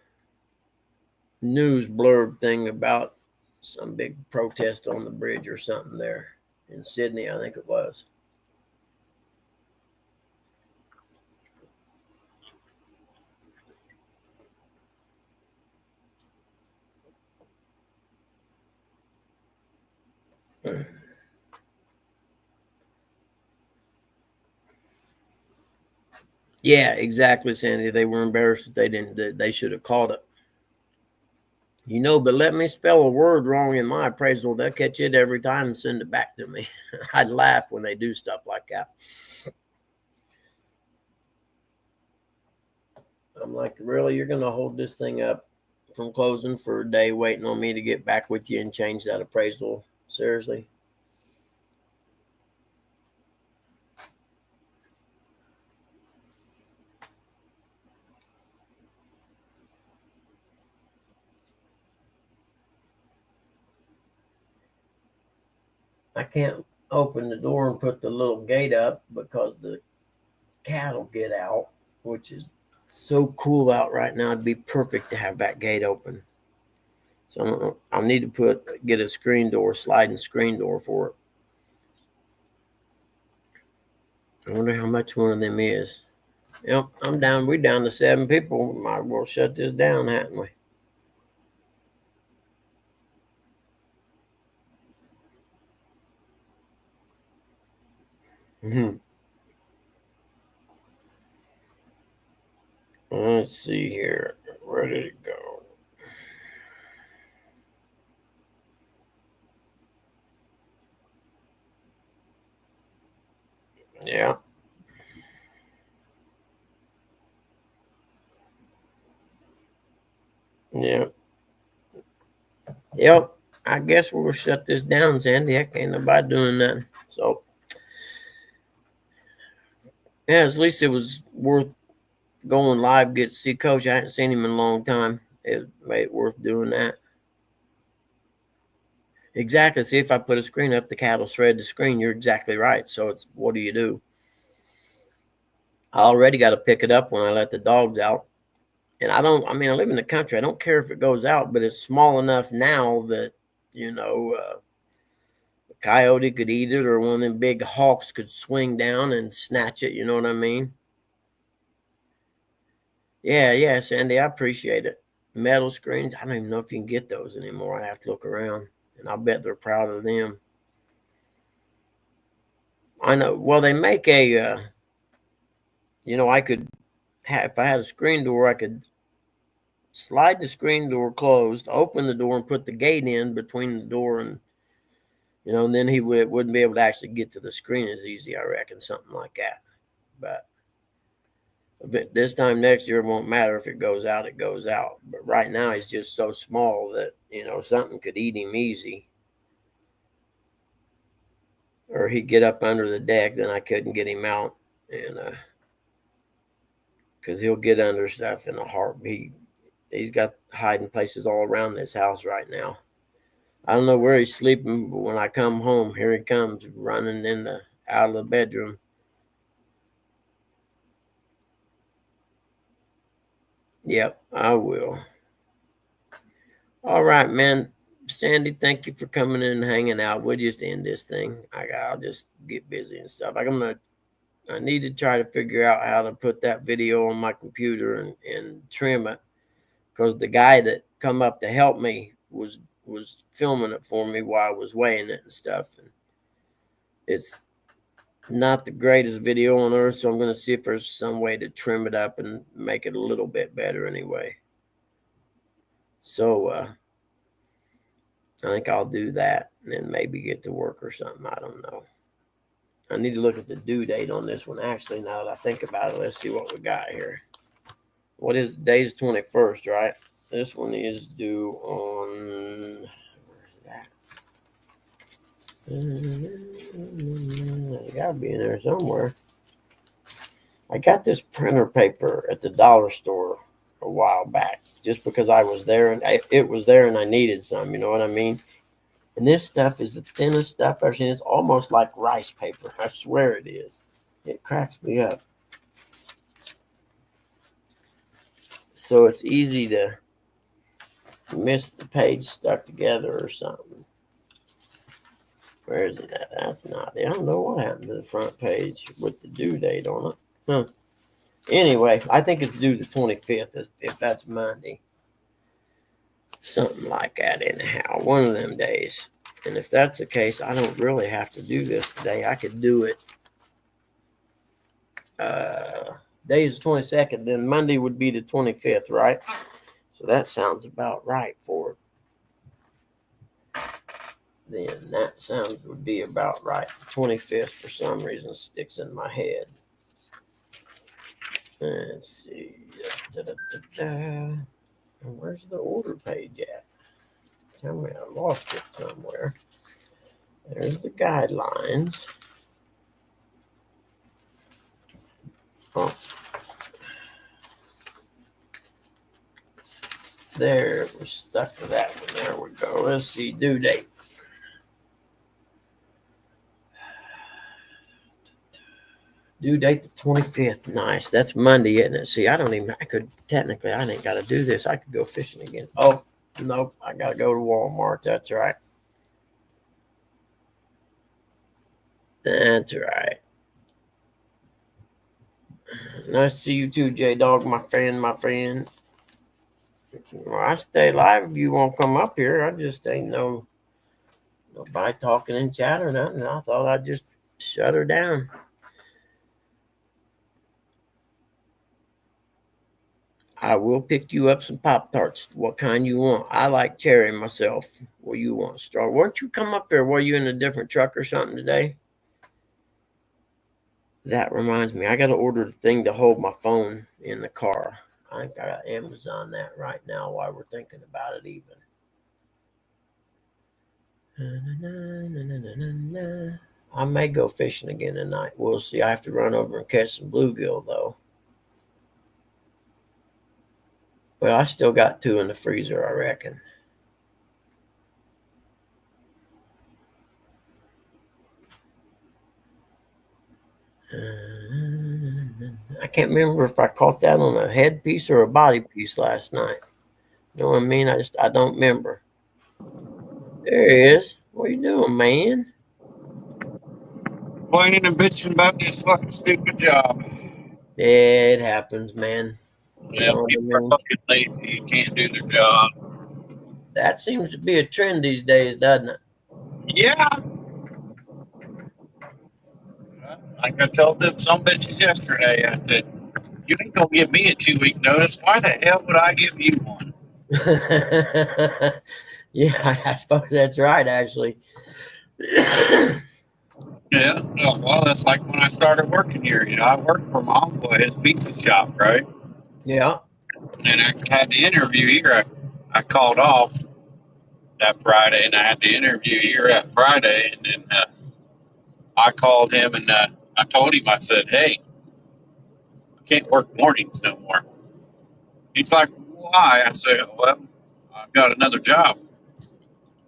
news blurb thing about some big protest on the bridge or something there in Sydney, I think it was. Yeah, exactly, Sandy. They were embarrassed that they didn't. They should have called it. You know, but let me spell a word wrong in my appraisal. They'll catch it every time and send it back to me. I'd laugh when they do stuff like that. I'm like, really? You're going to hold this thing up from closing for a day waiting on me to get back with you and change that appraisal? Seriously? I can't open the door and put the little gate up because the cat will get out, which is so cool out right now. It'd be perfect to have that gate open. So I'll need to get a screen door, sliding screen door for it. I wonder how much one of them is. Yep, we're down to 7 people. Might as well shut this down, hadn't we? Let's see here. Where did it go? Yeah. Yeah. Yep. I guess we'll shut this down, Sandy. Heck, ain't nobody doing nothing. So, yeah, at least it was worth going live, get to see Coach. I hadn't seen him in a long time. It made it worth doing that. Exactly. See, if I put a screen up, the cat will shred the screen. You're exactly right. So it's, what do you do? I already got to pick it up when I let the dogs out. And I live in the country. I don't care if it goes out, but it's small enough now that, a coyote could eat it or one of them big hawks could swing down and snatch it. You know what I mean? Yeah, Sandy, I appreciate it. Metal screens, I don't even know if you can get those anymore. I have to look around, and I bet they're proud of them. I know. Well, they make I could have, if I had a screen door, I could slide the screen door closed, open the door, and put the gate in between the door and, and then he wouldn't be able to actually get to the screen as easy, I reckon, something like that. But this time next year, it won't matter if it goes out, it goes out. But right now, he's just so small that, something could eat him easy. Or he'd get up under the deck, then I couldn't get him out. And because he'll get under stuff in a heartbeat. He's got hiding places all around this house right now. I don't know where he's sleeping, but when I come home, here he comes running in out of the bedroom. Yep, I will. All right, man. Sandy, thank you for coming in and hanging out. We'll just end this thing. I'll just get busy and stuff. I need to try to figure out how to put that video on my computer and trim it, because the guy that come up to help me was filming it for me while I was weighing it and stuff. And it's not the greatest video on earth, so I'm going to see if there's some way to trim it up and make it a little bit better anyway. So I think I'll do that and then maybe get to work or something. I don't know. I need to look at the due date on this one. Actually, now that I think about it, let's see what we got here. What is today's 21st, right? This one is due on, where's that? It's got to be in there somewhere. I got this printer paper at the dollar store a while back just because I was there and it was there and I needed some, you know what I mean? And this stuff is the thinnest stuff I've seen. It's almost like rice paper. I swear it is. It cracks me up. So it's easy to miss the page stuck together or something. Where is it at? That's not it. I don't know what happened to the front page with the due date on it. Huh. Anyway, I think it's due the 25th if that's Monday. Something like that anyhow. One of them days. And if that's the case, I don't really have to do this today. I could do it. Day is the 22nd. Then Monday would be the 25th, right? So that sounds about right for it. Then that sounds would be about right. The 25th for some reason sticks in my head. Let's see. Where's the order page at? Tell me I lost it somewhere. There's the guidelines. Oh. There, it was stuck to that one. There we go. Let's see, due date. Due date the 25th. Nice. That's Monday, isn't it? See, I ain't got to do this. I could go fishing again. Oh, nope. I got to go to Walmart. That's right. That's right. Nice to see you too, J-Dog, my friend. Well, I stay live if you won't come up here. I just ain't nobody talking in chat or nothing. I thought I'd just shut her down. I will pick you up some Pop-Tarts. What kind you want? I like cherry myself. What you want? Straw? Why don't you come up there? Were you in a different truck or something today? That reminds me. I got to order the thing to hold my phone in the car. I think I got Amazon that right now while we're thinking about it even. I may go fishing again tonight. We'll see. I have to run over and catch some bluegill, though. Well, I still got 2 in the freezer, I reckon. I can't remember if I caught that on a headpiece or a body piece last night. You know what I mean? I don't remember. There he is. What are you doing, man? Complaining and bitching about this fucking stupid job. Yeah, it happens, man. Yeah, people are fucking lazy. You can't do their job. That seems to be a trend these days, doesn't it? Yeah. Like I told them some bitches yesterday, I said, you ain't gonna give me a 2-week notice. Why the hell would I give you one? Yeah, I suppose that's right, actually. Yeah, well, that's like when I started working here. You know, I worked for my uncle at his pizza shop, right? Yeah. And I had the interview here. I called off that Friday, and I had the interview here that Friday. And then I called him, and I told him, I said, hey, I can't work mornings no more. He's like, why? I said, well, I've got another job.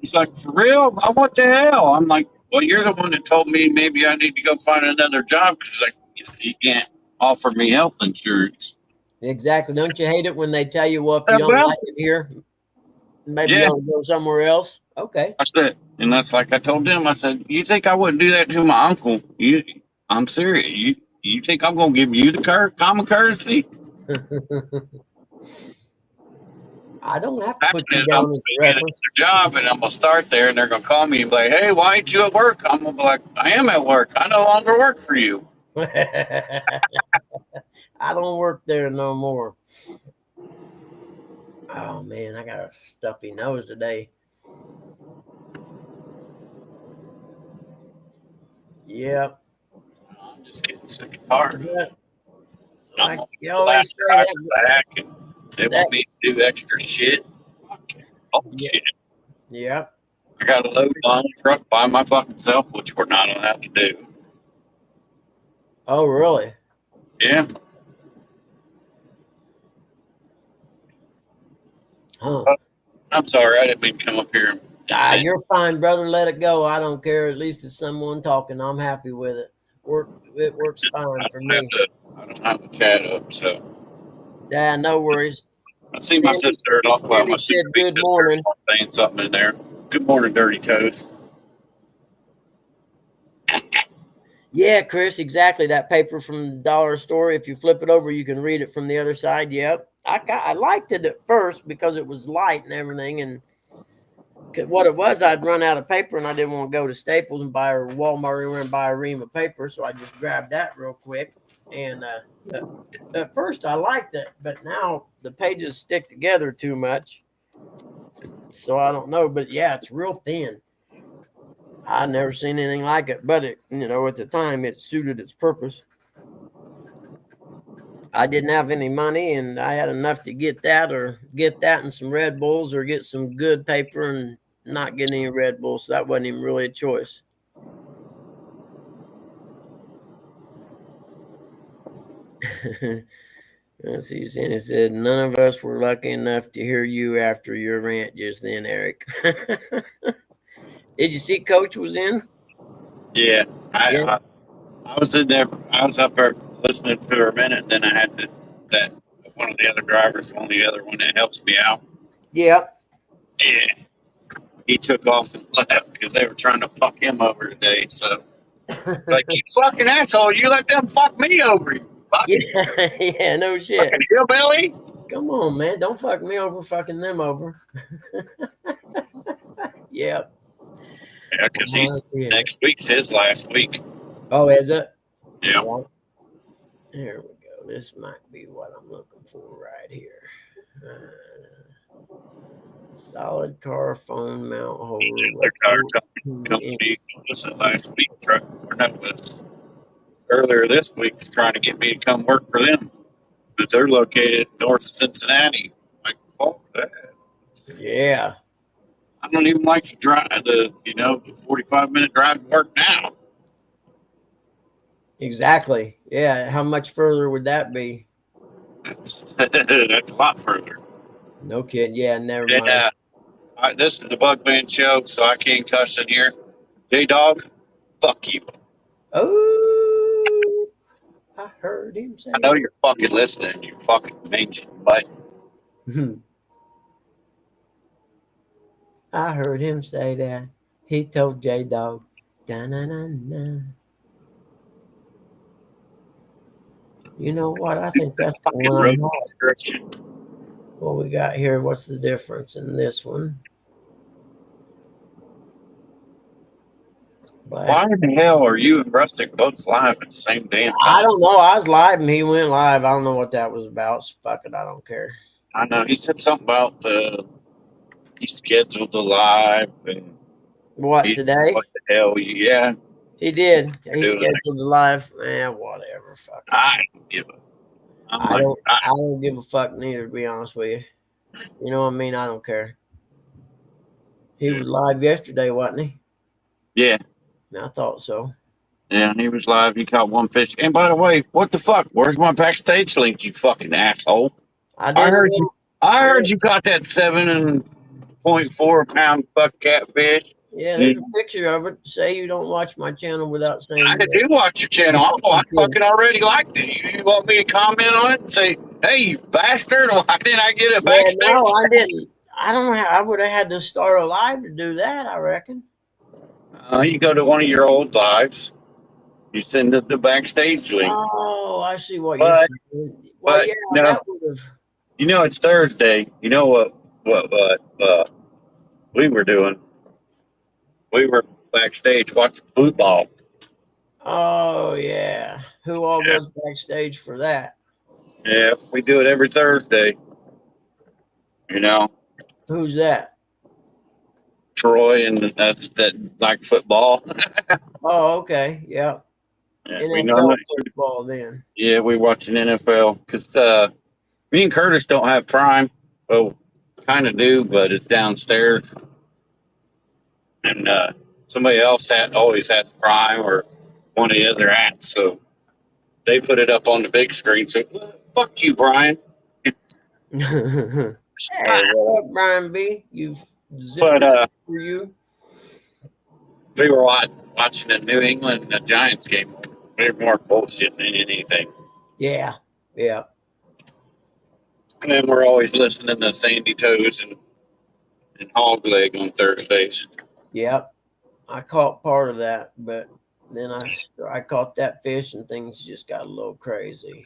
He's like, for real? What the hell? I'm like, Well, you're the one that told me maybe I need to go find another job because like you can't offer me health insurance. Exactly. Don't you hate it when they tell you, well, if you don't Well, like it here, maybe you yeah, ought to go somewhere else? Okay. I said, and that's like I told them. I said, you think I wouldn't do that to my uncle? I'm serious. You think I'm gonna give you the common courtesy? I don't have to After put you that, I'm down gonna as a get reference. a job and I'm gonna start there, and they're gonna call me and be like, "Hey, why ain't you at work?" I'm gonna be like, "I am at work. I no longer work for you." I don't work there no more. Oh man, I got a stuffy nose today. Yep. I'm just getting sick and tired. But I'm like on you the always last say, drive back, and they that want me to do extra shit. Oh yeah, shit! yep. I got to load my own truck by my fucking self, which we're not allowed to do. Oh really? Yeah, Huh. I'm sorry. I didn't mean to come up here. Ah, you're fine, brother. Let it go. I don't care. At least it's someone talking. I'm happy with it. It works fine for me. I don't have the chat up, so Yeah, no worries. I see my Sandy, sister. Well, Sandy my said sister good morning. saying something in there. Good morning, Dirty Toast. Yeah, Chris, exactly. That paper from the dollar store. If you flip it over, you can read it from the other side. Yep. I liked it at first because it was light and everything. And what it was, I'd run out of paper and I didn't want to go to Staples and buy or Walmart and buy a ream of paper. So I just grabbed that real quick. And at first I liked it, but now the pages stick together too much. So I don't know. But yeah, it's real thin. I'd never seen anything like it, but it, at the time it suited its purpose. I didn't have any money and I had enough to get that and some Red Bulls or get some good paper and not get any Red Bulls. So that wasn't even really a choice. Let's see, Sandy said, none of us were lucky enough to hear you after your rant just then, Eric. Did you see Coach was in? Yeah, Yeah. I was in there. I was up there listening to her a minute, and then I had that one of the other drivers, one of the other one that helps me out. Yeah. Yeah, he took off and left because they were trying to fuck him over today. So, like, you fucking asshole, you let them fuck me over. You fucking, Yeah, no shit. fucking hillbilly. Come on, man. Don't fuck me over, fucking them over. Yeah. Yeah, because he's next week's his last week. Oh, is it? Yeah. There we go. This might be what I'm looking for right here. Solid car phone mount holder. The car company was it last week. Or no, it was earlier this week. Was trying to get me to come work for them, but they're located north of Cincinnati. Like, fuck that. Yeah. I don't even like to drive the 45-minute drive to work now. Exactly. Yeah. How much further would that be? That's a lot further. No kidding. Yeah, never mind. This is the Bugman show, so I can't cuss in here. J-Dog, fuck you. Oh, I heard him say I know you're fucking listening, you fucking mangy butt. I heard him say that. He told J-Dog. Da-na-na-na. You know what? I think that's the Fucking one. road description. What we got here? What's the difference in this one? Black. Why in the hell are you and Rustic both live at the same damn time? I don't know. I was live and he went live. I don't know what that was about. So fuck it. I don't care. I know. He said something about he scheduled the live and What, today? What the hell? Yeah. He did. He Doing scheduled the live. Whatever. Fuck it. I don't give a. I don't give a fuck neither, to be honest with you. You know what I mean? I don't care. He was live yesterday, wasn't he? Yeah. I thought so. Yeah, he was live. He caught one fish. And by the way, what the fuck? Where's my backstage link, you fucking asshole? I heard you caught that 7.4 pound fuck catfish. Yeah, there's a picture of it. Say you don't watch my channel without saying I you do watch your channel. I fucking already liked it. You want me to comment on it and say, hey, you bastard, why didn't I get a Yeah, backstage? no, I didn't. I don't know how I would have had to start a live to do that, I reckon. You go to one of your old lives, you send the backstage link. Oh, I see what you're But, saying. Well, yeah, no, that would have. it's Thursday. You know what we were doing? We were backstage watching football. Oh, yeah. Who all Yeah. goes backstage for that? Yeah, we do it every Thursday. You know, Who's that? Troy and that like football. Oh, okay. Yep. Yeah, we NFL normally, football then. yeah, we watch an NFL because me and Curtis don't have Prime. Well, kind of do, but it's downstairs, and somebody else always has Prime or one of the other apps, so they put it up on the big screen. So fuck you, Brian. Hey, what up, Brian B? You've zipped But it for you. we were watching the New England Giants game. They're more bullshit than anything. Yeah. Yeah. And then we're always listening to Sandy Toes and Hog Leg on Thursdays. Yep. I caught part of that, but then I caught that fish and things just got a little crazy.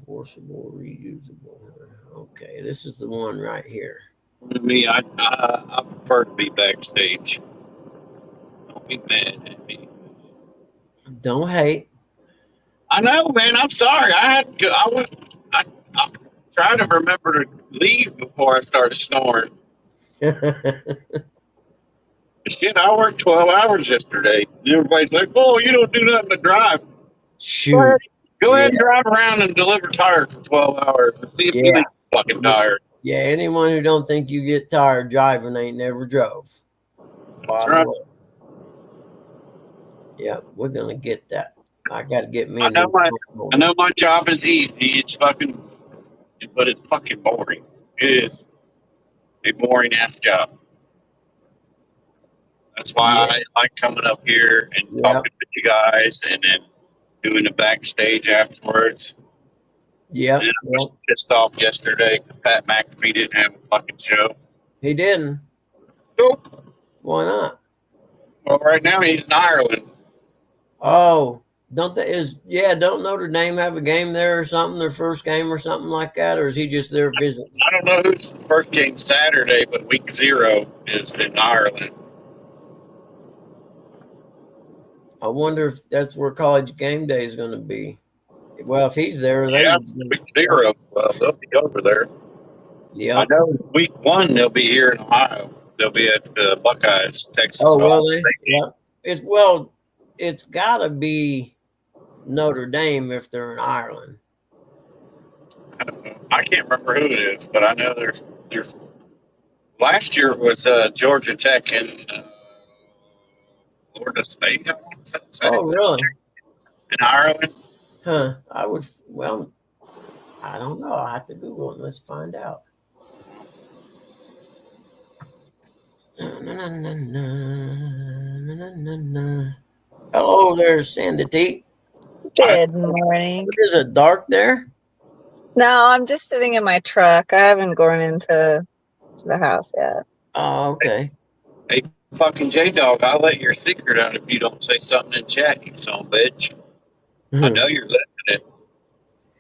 Forcible, reusable. Okay, this is the one right here. Me, I prefer to be backstage. Don't be mad at me. Don't hate. I know, man. I'm sorry. I had to go. I'm trying to remember to leave before I started snoring. Shit, I worked 12 hours yesterday. Everybody's like, oh, you don't do nothing but drive. Shoot. Go ahead and drive around and deliver tires for 12 hours and see if you Yeah. get fucking tired. Yeah, anyone who don't think you get tired driving ain't never drove. That's right. Yeah, we're gonna get that. I gotta get me. I know my job is easy. But it's fucking boring. It is a boring ass job. That's why I like coming up here and talking to you guys and then doing the backstage afterwards. Yeah. And I was pissed off yesterday because Pat McAfee didn't have a fucking show. He didn't. Nope. Why not? Well, right now he's in Ireland. Oh, don't Notre Dame have a game there or something, their first game or something like that, or is he just there visiting? I don't know whose first game Saturday, but week 0 is in Ireland. I wonder if that's where College Game Day is going to be. Well, if he's there, week 0. They'll be over there. Yeah, I know week 1 they'll be here in Ohio. They'll be at the Buckeyes, Texas. Oh, will they? Yeah. It's got to be Notre Dame if they're in Ireland. I don't know. I can't remember who it is, but I know there's. Last year was Georgia Tech and Florida State. Oh, really? In Ireland? Huh. I don't know. I'll have to Google it. Let's find out. Hello there, Sandy T. Good morning. Is it dark there? No, I'm just sitting in my truck. I haven't gone into the house yet. Oh, okay. Hey, fucking J-Dog, I'll let your secret out if you don't say something in chat, you son of a bitch. I know you're listening.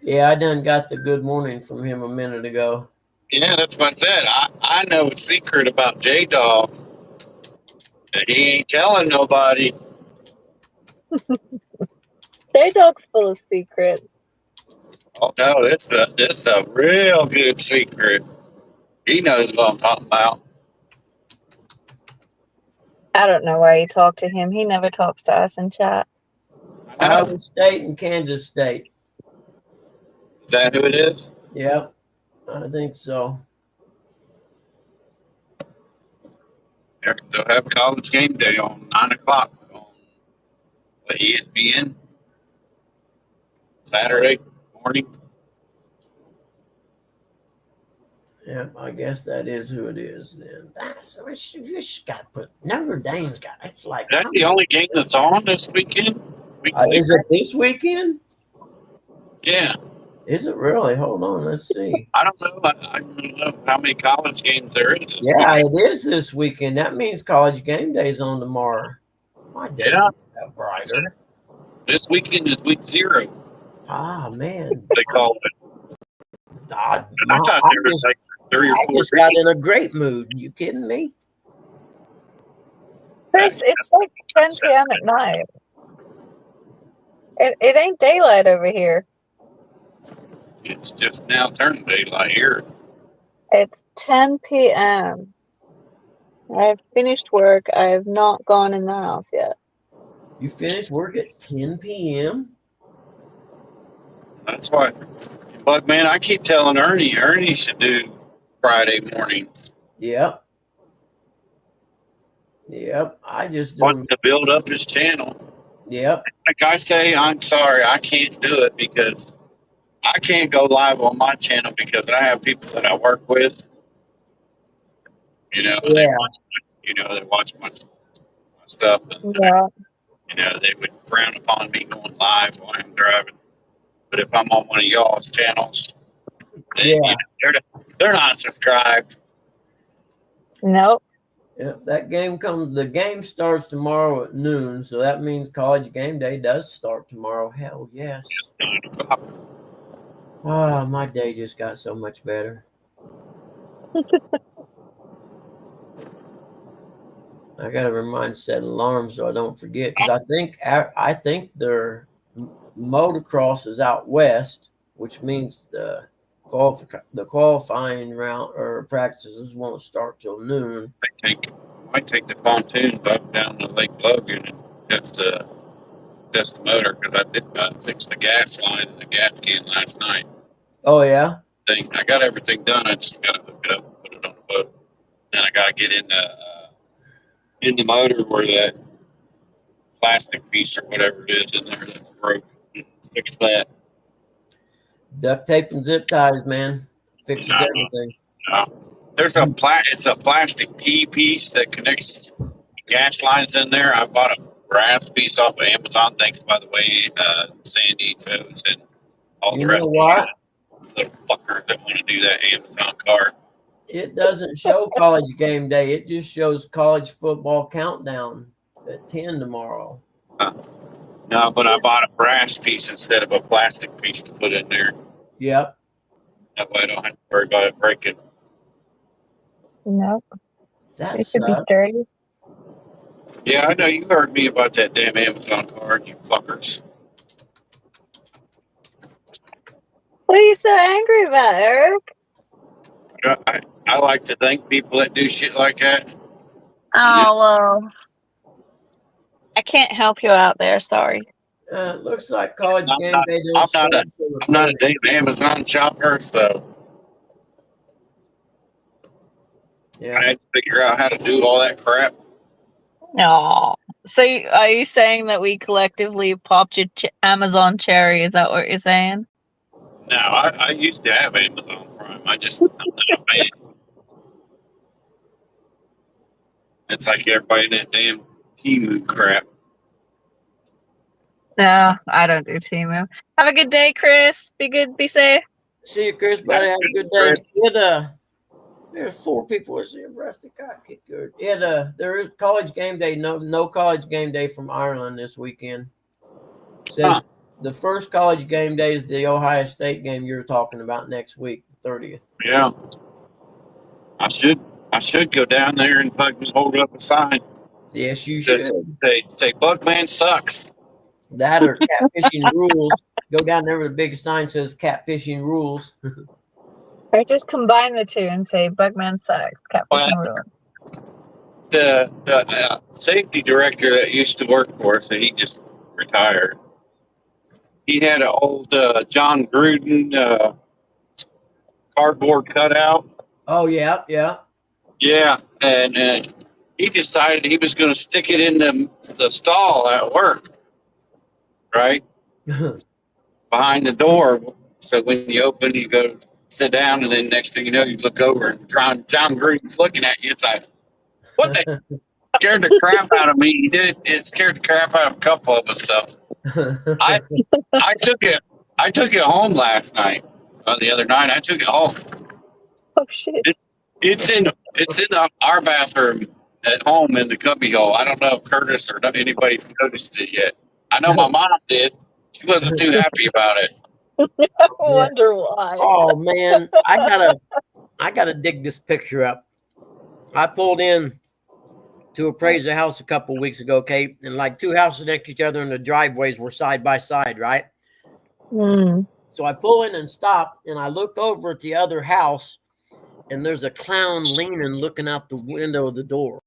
Yeah, I done got the good morning from him a minute ago. Yeah, that's what I said. I know a secret about J-Dog that he ain't telling nobody. J-Dog's full of secrets. Oh, no, it's a real good secret. He knows what I'm talking about. I don't know why you talk to him. He never talks to us in chat. Iowa State and Kansas State. Is that who it is? Yep, I think so. They'll have College Game Day on 9 o'clock on ESPN Saturday morning. Yeah, I guess that is who it is then. That's you just got to put Notre Dame's got. It's like That's the only game that's on this weekend. Week six? is it this weekend? Yeah. Is it really? Hold on, let's see. I don't know. I don't know how many college games there is this Yeah, weekend. it is this weekend. That means college game day's on tomorrow. My day Yeah. got brighter. This weekend is week 0. Ah man, They called it. I, And I thought there was like 3 or I 4 just got days. in a great mood. You kidding me? Chris, it's like 10 p.m. at night. It ain't daylight over here. It's just now turning daylight here. It's 10 p.m. I've finished work. I have not gone in the house yet. You finished work at 10 p.m. That's why. But man, I keep telling Ernie should do Friday mornings. Yep. Yep. I just Wants do. to build up his channel. Yep. Like I say, I'm sorry, I can't do it because I can't go live on my channel because I have people that I work with. You know, and Yeah. they watch my stuff, and Yeah. they would frown upon me going live while I'm driving. But if I'm on one of y'all's channels, then, Yeah. they're not subscribed. Nope. Yep. The game starts tomorrow at noon, so that means college game day does start tomorrow. Hell yes. Ah, my day just got so much better. I gotta remind set alarm so I don't forget because I think their motocross is out west, which means the qualifying round or practices won't start till noon. Might take the pontoon boat down to Lake Logan and test the motor because I did fix the gas line and the gas can last night. Oh yeah. I got everything done. I just got to hook it up and put it on the boat. Then I got to get in the motor where that plastic piece or whatever it is in there that's broke. Fix that. Duct tape and zip ties, man. Fixes No. everything. There's it's a plastic T piece that connects gas lines in there. I bought a brass piece off of Amazon. Thanks, by the way, Sandy, Toads, and all You the rest know what? of the fuckers that want to do that Amazon cart. It doesn't show college game day. It just shows college football countdown at 10 tomorrow. No, but I bought a brass piece instead of a plastic piece to put in there. Yep. That way I don't have to worry about it breaking. Nope. That It should be sucks. sturdy. Yeah, I know you heard me about that damn Amazon card, you fuckers. What are you so angry about, Eric? I like to thank people that do shit like that. Oh, well. I can't help you out there. Sorry. Looks like college I'm game not- day I'm don't not start a- till the I'm not a 30th. damn Amazon shopper, so Yeah. I had to figure out how to do all that crap. No. So are you saying that we collectively popped your Amazon cherry? Is that what you're saying? No, I used to have Amazon Prime. I'm not a fan. It's like everybody in that damn Temu crap. No, I don't do Temu. Have a good day, Chris. Be good. Be safe. See you, Chris, buddy. Have a good day. There's 4 people that see a breasted cock kick good. There is college game day. No college game day from Ireland this weekend. Says the first college game day is the Ohio State game you're talking about next week, the 30th. Yeah. I should go down there and fucking hold up a sign. Yes, you should. Say Bugman sucks. That or catfishing rules. Go down there with a big sign says catfishing rules. Or just combine the two and say Bugman sucks. Catfishing rule. The safety director that used to work for us, he just retired. He had an old John Gruden cardboard cutout. Oh, yeah, yeah. Yeah, and he decided he was going to stick it in the stall at work, right? Behind the door. So when you open, you go sit down, and then next thing you know, you look over and John Gruden's looking at you. It's like, what the scared the crap out of me. He did. It scared the crap out of a couple of us. So I took it home last night. The other night, I took it home. Oh shit. It's in our bathroom at home in the cubbyhole. I don't know if Curtis or anybody noticed it yet. I know my mom did. She wasn't too happy about it. I wonder why. Oh man, I gotta dig this picture up. I pulled in to appraise a house a couple weeks ago, Kate, and like two houses next to each other, and the driveways were side by side, right? Mm. So I pull in and stop, and I look over at the other house, and there's a clown leaning, looking out the window of the door.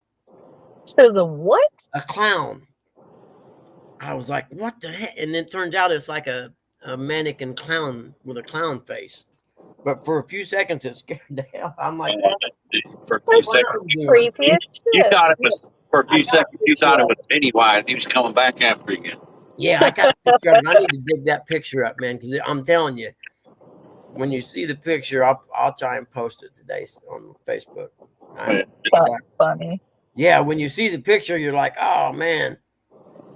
So the what? A clown. I was like, what the heck? And then it turns out it's like a mannequin clown with a clown face. But for a few seconds, it scared the hell. I'm like, For a few seconds, Creepy as you shit. thought it was. For a few seconds, you thought it was Pennywise. He was coming back after you. yeah, I got a picture. I need to dig that picture up, man, because I'm telling you, when you see the picture, I'll try and post it today on Facebook. That's funny. Yeah, when you see the picture, you're like, oh man,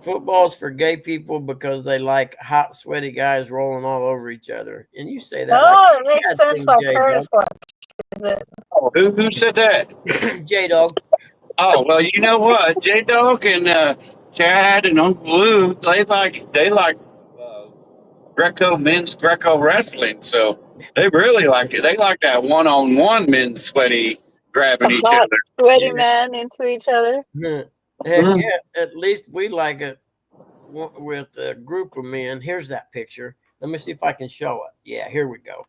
football's for gay people because they like hot, sweaty guys rolling all over each other. And you say that. Oh, it makes bad sense thing, why J-Dog. Curtis watches it. Oh, who said that? J-Dog. Oh well, you know what, J Dog and Chad and Uncle Lou, they like men's Greco wrestling, so they really like it. They like that one-on-one men's sweaty grabbing each Hot, other. sweaty Yeah. man into each other. Heck yeah, at least we like it with a group of men. Here's that picture. Let me see if I can show it. Yeah, here we go.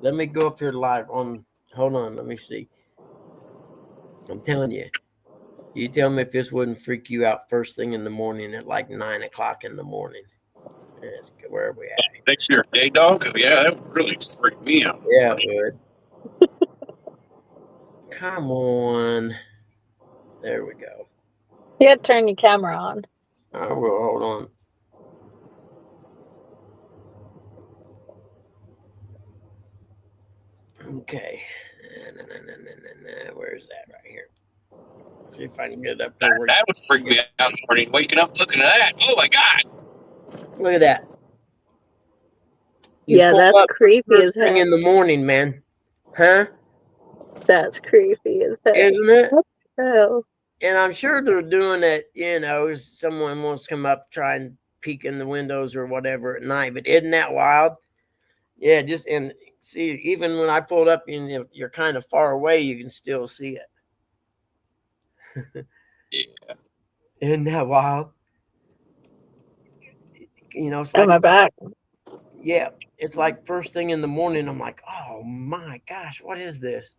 Let me go up here live on. Hold on, let me see. I'm telling you. You tell me if this wouldn't freak you out first thing in the morning at like 9 o'clock in the morning. Let's go, where are we at? Picture of J Dog. Yeah, that would really freak me out. Yeah, it would. Come on. There we go. You had to turn your camera on. I will. Hold on. Okay. Where's that right here? See if I can get it up there. That would freak me out in the morning. Waking up looking at that. Oh my God. Look at that. You Yeah, pull that's up creepy as first thing hell. in the morning, man. Huh? That's creepy as hell. Isn't it? Hell. And I'm sure they're doing it, someone wants to come up, try and peek in the windows or whatever at night. But isn't that wild? Yeah, and see, even when I pulled up and you're kind of far away, you can still see it. Yeah. Isn't that wild? It's Got my like, back. yeah, it's like first thing in the morning. I'm like, oh my gosh, what is this?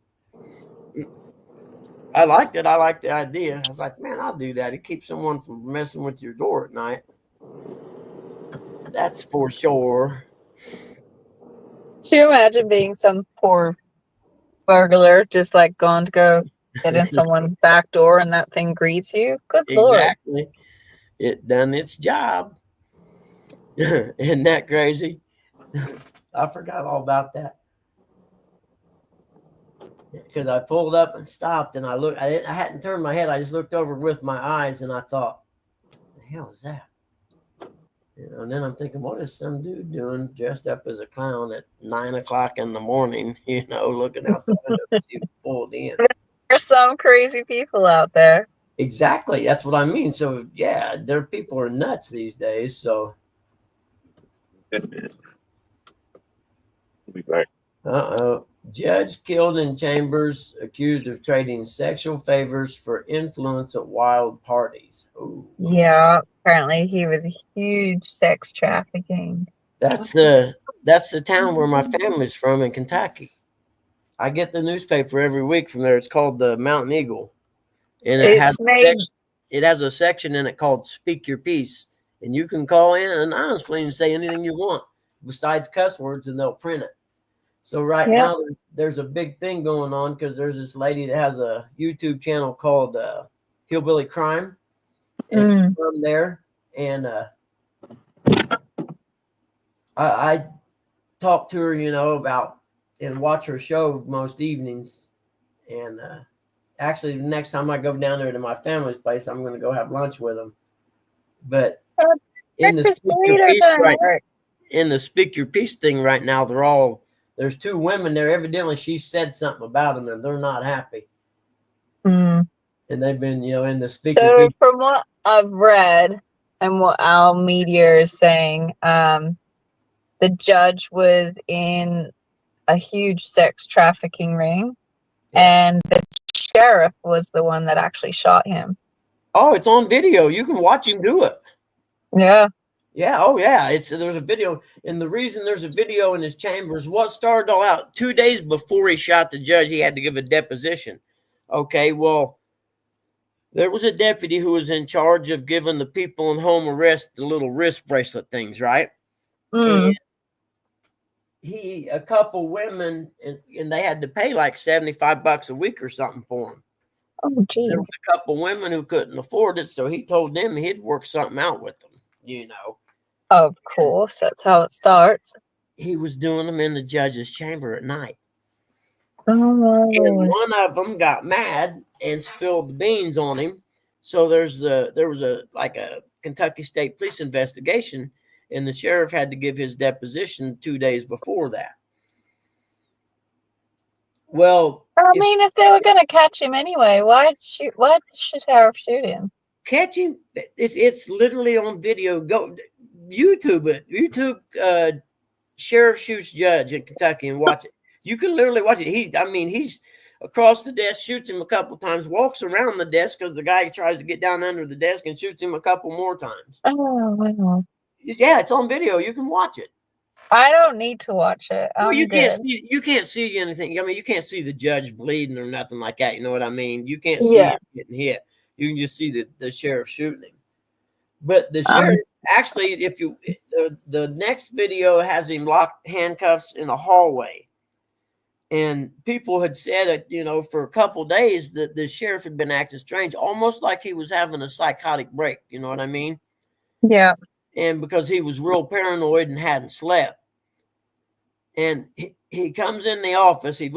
I liked it. I liked the idea. I was like, man, I'll do that. It keeps someone from messing with your door at night. That's for sure. Could you imagine being some poor burglar just like going to go get in someone's back door and that thing greets you? Good Lord. Exactly. It done its job. Isn't that crazy? I forgot all about that. Because I pulled up and stopped and I looked. I hadn't turned my head. I just looked over with my eyes and I thought, "What the hell is that?" And then I'm thinking, what is some dude doing dressed up as a clown at 9 o'clock in the morning? Looking out the window. You pulled in. There's some crazy people out there. Exactly. That's what I mean. So yeah, people are nuts these days. So. We'll be back. Judge killed in Chambers, accused of trading sexual favors for influence at wild parties. Ooh. Yeah, apparently he was huge sex trafficking. That's the town where my family's from in Kentucky. I get the newspaper every week from there. It's called the Mountain Eagle, and it has a section in it called "Speak Your Piece," and you can call in anonymously and say anything you want besides cuss words, and they'll print it. So now there's a big thing going on because there's this lady that has a YouTube channel called Hillbilly Crime, and from there, and I talked to her, about and watch her show most evenings. And actually, the next time I go down there to my family's place, I'm going to go have lunch with them. But in the Breakfast speak your burritos piece don't right hurt. in the speak your piece thing right now, there's two women there. Evidently, she said something about them, and they're not happy. Mm. And they've been, in the speak your So piece. from what I've read and what our media is saying, the judge was in a huge sex trafficking ring, and the sheriff was the one that actually shot him. Oh, it's on video. You can watch him do it. Yeah. Yeah. Oh, yeah. There's a video, and the reason there's a video in his chamber is what started all out. 2 days before he shot the judge, he had to give a deposition. Okay. Well, there was a deputy who was in charge of giving the people in home arrest the little wrist bracelet things, right? Mm. And a couple women, and they had to pay like $75 a week or something for him. Oh, geez. There was a couple women who couldn't afford it, so he told them he'd work something out with them. Of course, that's how it starts. He was doing them in the judge's chamber at night. Oh my And Lord. one of them got mad and spilled the beans on him. So there was a Kentucky State Police investigation, and the sheriff had to give his deposition 2 days before that. Well, I mean, if they were going to catch him anyway, why should sheriff shoot him? catch him. It's literally on video. Go YouTube it. YouTube sheriff shoots judge in Kentucky and watch it. You can literally watch it. He's across the desk, shoots him a couple times, walks around the desk because the guy tries to get down under the desk and shoots him a couple more times. Oh, wow. Yeah, it's on video. You can watch it. I don't need to watch it. Well, you good. can't see anything. I mean, you can't see the judge bleeding or nothing like that. You know what I mean? You can't see him getting hit. You can just see the sheriff shooting him. But the sheriff actually, if you the next video has him locked handcuffs in a hallway. And people had said, for a couple of days that the sheriff had been acting strange, almost like he was having a psychotic break. You know what I mean? Yeah. And because he was real paranoid and hadn't slept. And he comes in the office. He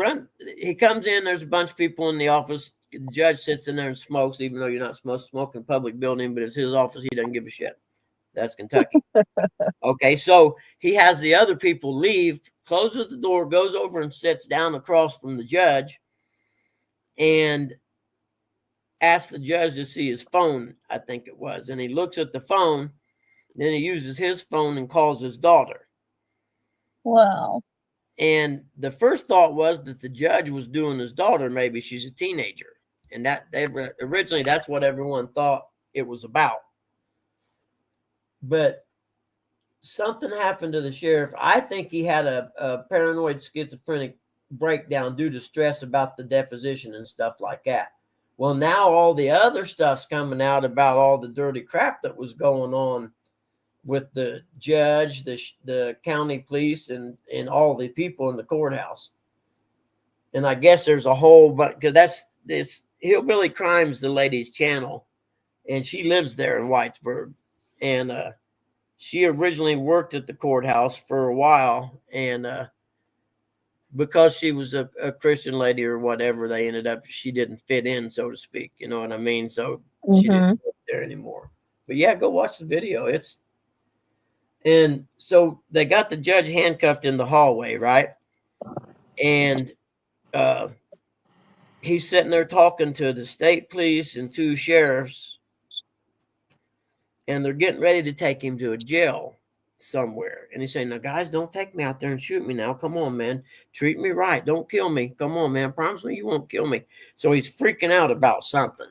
comes in. There's a bunch of people in the office. The judge sits in there and smokes, even though you're not supposed to smoke in a public building, but it's his office. He doesn't give a shit. That's Kentucky. Okay, so he has the other people leave, closes the door, goes over and sits down across from the judge and asks the judge to see his phone, I think it was. And he looks at the phone, then he uses his phone and calls his daughter. Wow. And the first thought was that the judge was doing his daughter. Maybe she's a teenager. And originally that's what everyone thought it was about. But something happened to the sheriff. I think he had a paranoid schizophrenic breakdown due to stress about the deposition and stuff like that. Well, now all the other stuff's coming out about all the dirty crap that was going on with the judge, the county police, and all the people in the courthouse. And I guess there's a whole bunch, because that's this Hillbilly Crimes, the lady's channel, and she lives there in Whitesburg. And she originally worked at the courthouse for a while, and because she was a Christian lady or whatever, she didn't fit in, so to speak. You know what I mean? So she didn't work there anymore. But yeah, go watch the video. And so they got the judge handcuffed in the hallway, right? And he's sitting there talking to the state police and two sheriffs, and they're getting ready to take him to a jail somewhere. And he's saying, "Now, guys, don't take me out there and shoot me now. Come on, man. Treat me right. Don't kill me. Come on, man. Promise me you won't kill me." So he's freaking out about something.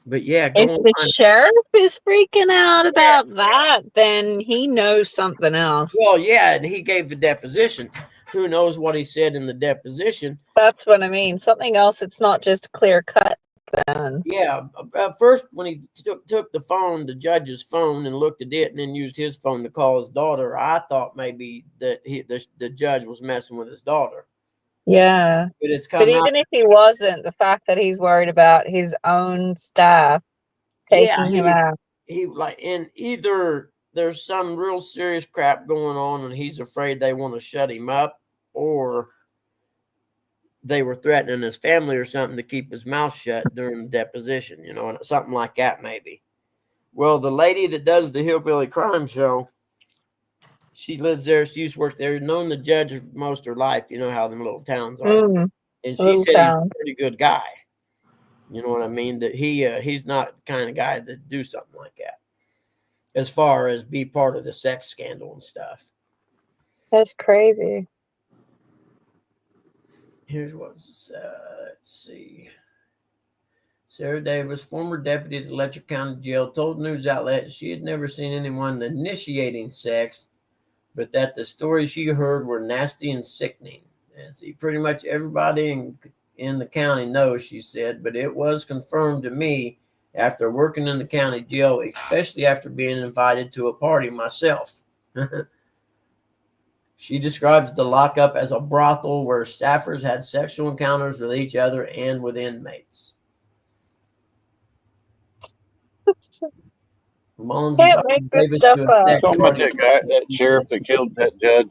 But yeah, if the sheriff is freaking out about that, then he knows something else. Well, yeah, and he gave the deposition. Who knows what he said in the deposition? That's what I mean. Something else. It's not just clear cut. Then yeah, first when he took the judge's phone, and looked at it, and then used his phone to call his daughter, I thought maybe that the judge was messing with his daughter. Yeah, but even if he wasn't, the fact that he's worried about his own staff taking him out. And either there's some real serious crap going on, and he's afraid they want to shut him up, or they were threatening his family or something to keep his mouth shut during the deposition, you know, and something like that maybe. Well, the lady that does the Hillbilly Crime Show, she lives there. She used to work there, known the judge most of her life. You know how them little towns are. Mm, And she little said he's town. a pretty good guy. You know what I mean? That he's not the kind of guy that do something like that. As far as be part of the sex scandal and stuff. That's crazy. Here's what's let's see. Sarah Davis, former deputy at the Letcher County Jail, told news outlet she had never seen anyone initiating sex, but that the stories she heard were nasty and sickening. And see, pretty much everybody in the county knows, she said, but it was confirmed to me after working in the county jail, especially after being invited to a party myself. She describes the lockup as a brothel where staffers had sexual encounters with each other and with inmates. Mullins Can't invited make this Davis stuff to a up. sex Talking about party. that guy, that sheriff that killed that judge.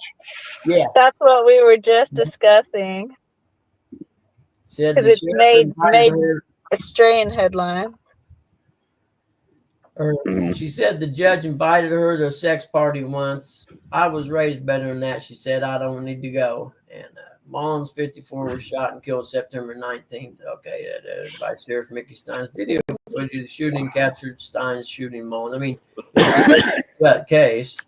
Yeah, That's what we were just discussing. said Because the it's sheriff made invited her. Australian headlines. She said the judge invited her to a sex party once. I was raised better than that. She said, I don't need to go. And Mullins, 54, was shot and killed September 19th. Okay, by Sheriff Mickey Stein's video footage of the shooting captured Stein's shooting Mullins. I mean, it's that case.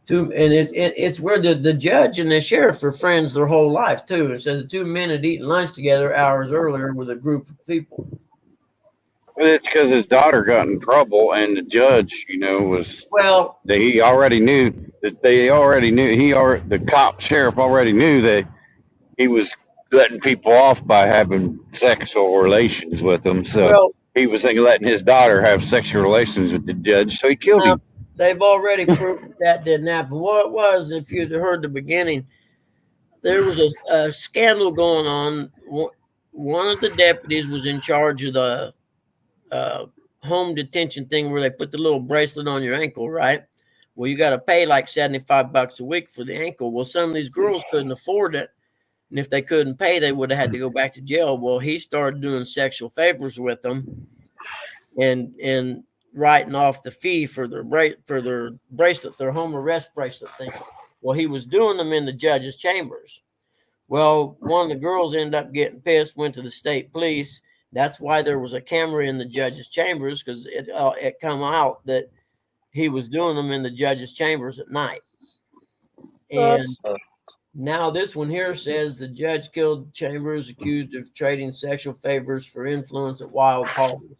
It's where the judge and the sheriff are friends their whole life, too. It says the two men had eaten lunch together hours earlier with a group of people. It's because his daughter got in trouble, and the judge, you know, was Well, that he already knew that the cop sheriff already knew that he was letting people off by having sexual relations with them. So well, he was thinking letting his daughter have sexual relations with the judge, so he killed him. they've already proved that didn't happen. What it was, if you'd heard the beginning, there was a scandal going on. One of the deputies was in charge of the home detention thing where they put the little bracelet on your ankle, right? Well, you got to pay like $75 a week for the ankle. Well, some of these girls couldn't afford it. And if they couldn't pay, they would have had to go back to jail. Well, he started doing sexual favors with them and writing off the fee for their bracelet, their home arrest bracelet thing. Well, he was doing them in the judge's chambers. Well, one of the girls ended up getting pissed, went to the state police. That's why there was a camera in the judge's chambers, because it come out that he was doing them in the judge's chambers at night. And now this one here says the judge killed Chambers, accused of trading sexual favors for influence at wild parties.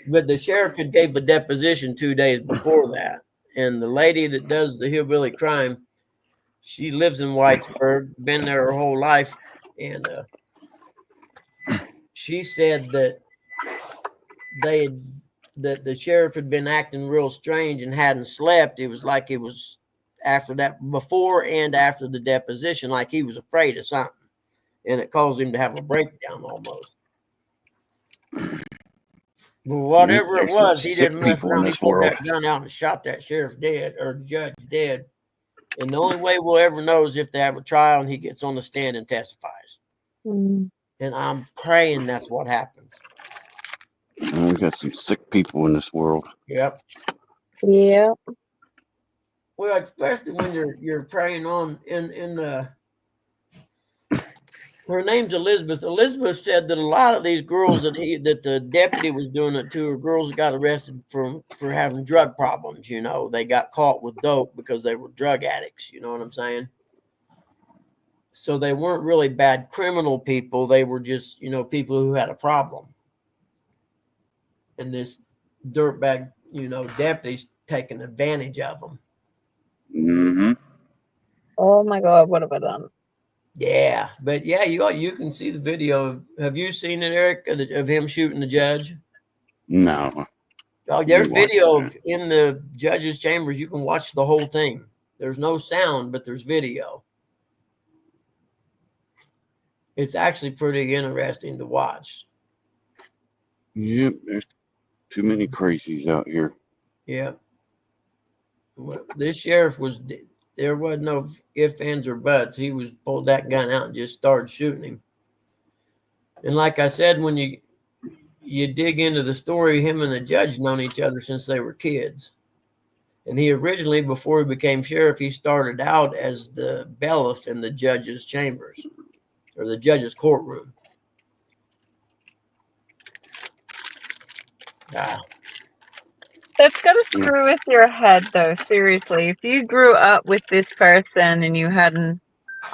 But the sheriff had gave a deposition 2 days before that. And the lady that does the hillbilly crime, she lives in Whitesburg, been there her whole life. And she said that that the sheriff had been acting real strange and hadn't slept. It was like it was after that, before and after the deposition, like he was afraid of something. And it caused him to have a breakdown almost. But whatever it was, he didn't mess around. He pulled that gun out and shot that sheriff dead, or the judge dead. And the only way we'll ever know is if they have a trial and he gets on the stand and testifies. And I'm praying that's what happens. We got some sick people in this world. Yep. Yeah. Well, especially when you're praying on in the. Her name's Elizabeth. Elizabeth said that a lot of these girls that the deputy was doing it to are girls that got arrested for having drug problems. You know, they got caught with dope because they were drug addicts. You know what I'm saying? So they weren't really bad criminal people. They were just, you know, people who had a problem. And this dirtbag, you know, deputy's taking advantage of them. Mm-hmm. Oh my God, what have I done? Yeah, but yeah, you can see the video. Have you seen it, Eric, of him shooting the judge? No. Oh, there's video in the judge's chambers. You can watch the whole thing. There's no sound, but there's video. It's actually pretty interesting to watch. Yep, there's too many crazies out here. Yeah. Well, this sheriff was there was no ifs, ands, or buts. He was pulled that gun out and just started shooting him. And like I said, when you dig into the story, him and the judge known each other since they were kids. And he originally, before he became sheriff, he started out as the bailiff in the judge's chambers or the judge's courtroom. Wow. That's got to screw with your head, though. Seriously, if you grew up with this person and you had an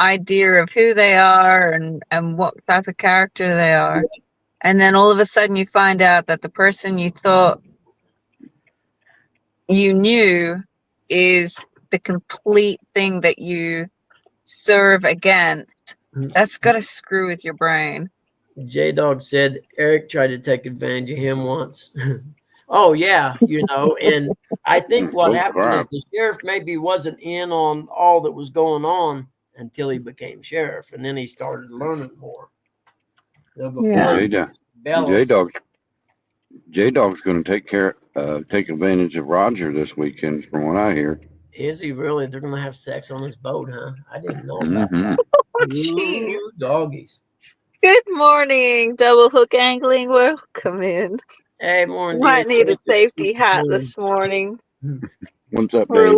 idea of who they are and what type of character they are, and then all of a sudden you find out that the person you thought you knew is the complete thing that you serve against, that's got to screw with your brain. J-Dog said Eric tried to take advantage of him once. Oh, yeah, and I think what happened is the sheriff maybe wasn't in on all that was going on until he became sheriff, and then he started learning more. J-Dog's going to take advantage of Roger this weekend, from what I hear. Is he really? They're going to have sex on his boat, huh? I didn't know about that. Oh, jeez. Ooh, doggies. Good morning, Double Hook Angling. Welcome in. Hey, morning. Might need a safety hat this morning. What's up, We're Dave? a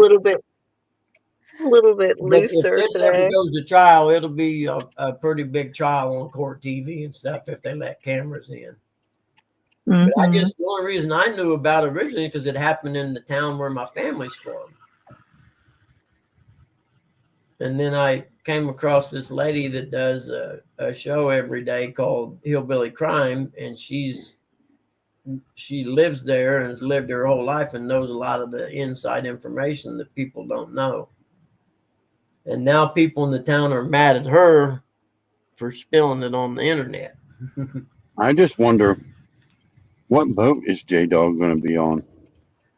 little bit looser if this today. ever goes to trial, it'll be a pretty big trial on court TV and stuff if they let cameras in. But the only reason I knew about it originally because it happened in the town where my family's from. And then I came across this lady that does a show every day called Hillbilly Crime, and she lives there and has lived her whole life and knows a lot of the inside information that people don't know. And now people in the town are mad at her for spilling it on the internet. I just wonder, what boat is J-Dog going to be on?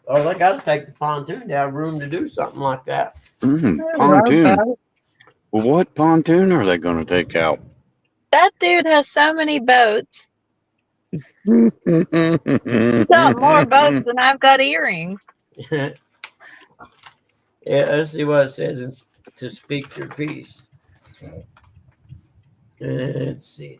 Oh, they got to take the pontoon to have room to do something like that. Pontoon. Well, what pontoon are they going to take out? That dude has so many boats. He's got more boats than I've got earrings. Yeah, let's see what it says to speak your piece. Let's see.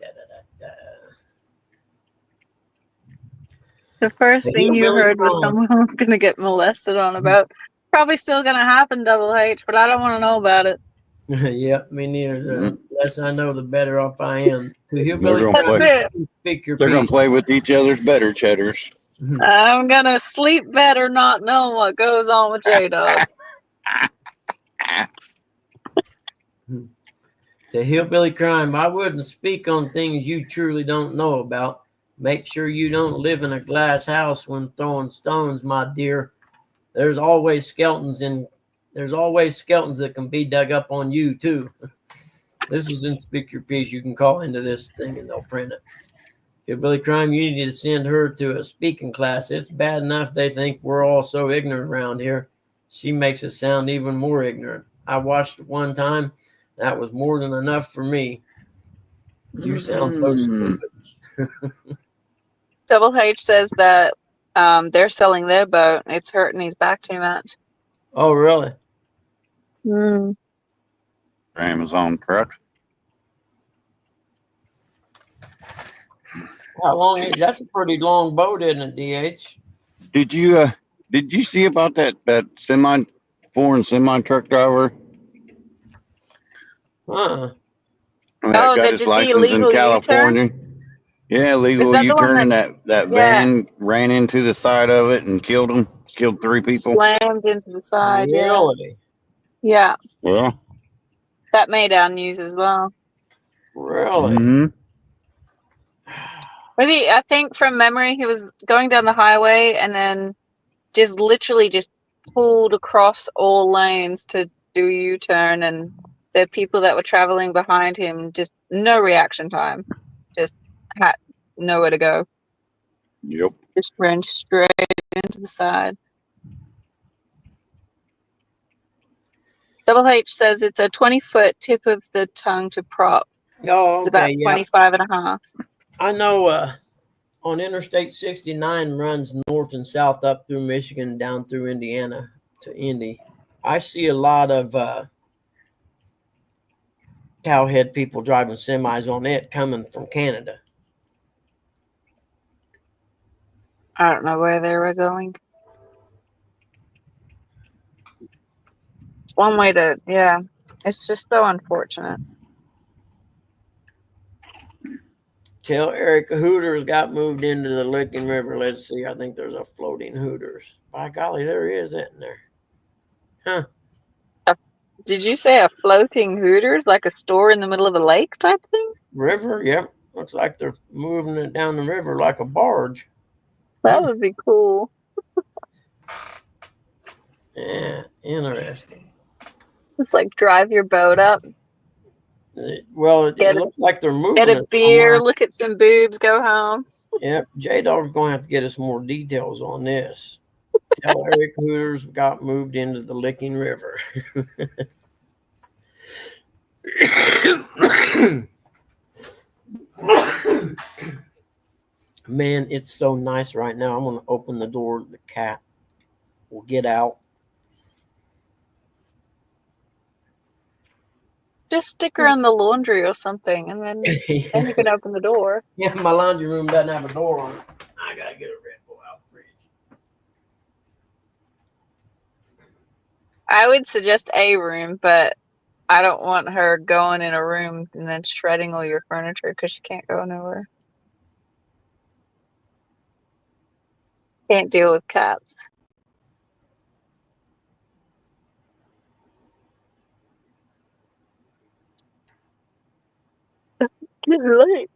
The first thing you heard was someone was going to get molested on a boat. Probably still going to happen, Double H, but I don't want to know about it. Yeah, me neither. The less I know, the better off I am. They're going to play with each other's better cheddars. I'm going to sleep better not knowing what goes on with J-Dog. To Hillbilly Crime, I wouldn't speak on things you truly don't know about. Make sure you don't live in a glass house when throwing stones, my dear. There's always skeletons that can be dug up on you too. This is in Speak Your Piece. You can call into this thing and they'll print it. Hillbilly Crime, you need to send her to a speaking class. It's bad enough they think we're all so ignorant around here. She makes it sound even more ignorant. I watched it one time. That was more than enough for me. You sound so stupid. Double H says that they're selling their boat. It's hurting his back too much. Oh, really? Amazon truck. How long? That's a pretty long boat, isn't it, DH? Did you see about that foreign semi truck driver? That got his license in California. Yeah, illegal U-turn. That van ran into the side of it and killed him. Killed 3 people. Slammed into the side. Really? Yeah. Yeah. That made our news as well. Really? Mm-hmm. I think from memory, he was going down the highway and then just literally pulled across all lanes to do a U-turn, and the people that were traveling behind him, just no reaction time. Just had nowhere to go. Yep. Just ran straight into the side. Double H says it's a 20-foot tip of the tongue to prop. Oh, okay. It's about 25 and a half. I know on Interstate 69 runs north and south up through Michigan, down through Indiana to Indy. I see a lot of Cowhead people driving semis on it coming from Canada. I don't know where they were going. It's one way to, yeah. It's just so unfortunate. Tell Eric Hooters got moved into the Licking River. Let's see. I think there's a floating Hooters. By golly, there is, isn't there? Huh. Did you say a floating Hooters, like a store in the middle of a lake type thing? River? Yep. Looks like they're moving it down the river like a barge. That would be cool. Yeah, interesting. Just like drive your boat up, Well, it looks like they're moving get a it beer, somewhere. look at some boobs, go home. Yep, J-Dog's going to have to get us more details on this. Tell Eric Hooters got moved into the Licking River. Man, it's so nice right now. I'm going to open the door. The cat will get out. Just stick her in the laundry or something, and then you can open the door. Yeah, my laundry room doesn't have a door on it. I got to get a Red Bull out fridge. I would suggest a room, but I don't want her going in a room and then shredding all your furniture because she can't go nowhere. Can't deal with cats. Getting late.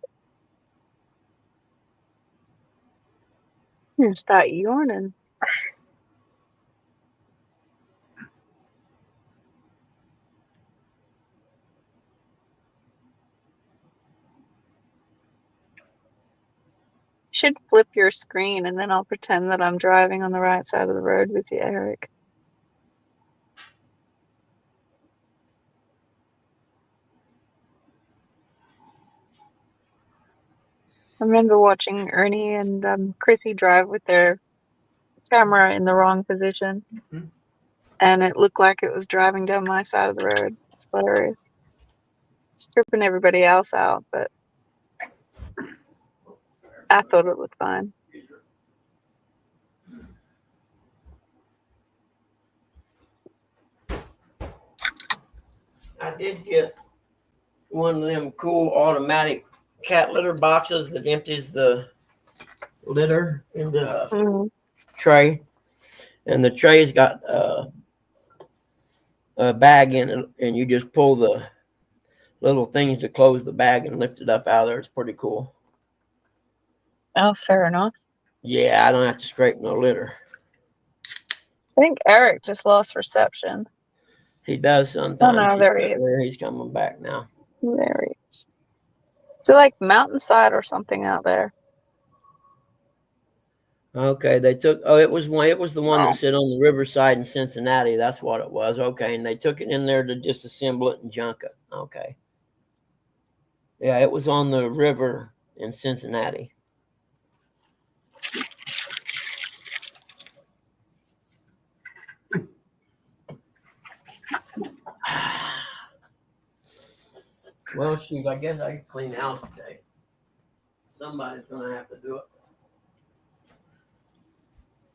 I'm gonna start yawning. Should flip your screen and then I'll pretend that I'm driving on the right side of the road with you, Eric. I remember watching Ernie and Chrissy drive with their camera in the wrong position. Mhm. And it looked like it was driving down my side of the road. It's hilarious. It's tripping everybody else out, but I thought it looked fine. I did get one of them cool automatic cat litter boxes that empties the litter into a tray. And the tray's got a bag in it, and you just pull the little things to close the bag and lift it up out of there. It's pretty cool. Oh, fair enough. Yeah, I don't have to scrape no litter. I think Eric just lost reception. He does sometimes. Oh, no, there he is. He's coming back now. There he is. Is it like mountainside or something out there? Okay, they took. Oh, it was the one that said on the riverside in Cincinnati. That's what it was. Okay, and they took it in there to disassemble it and junk it. Okay. Yeah, it was on the river in Cincinnati. Well, shoot, I guess I can clean the house today. Somebody's going to have to do it.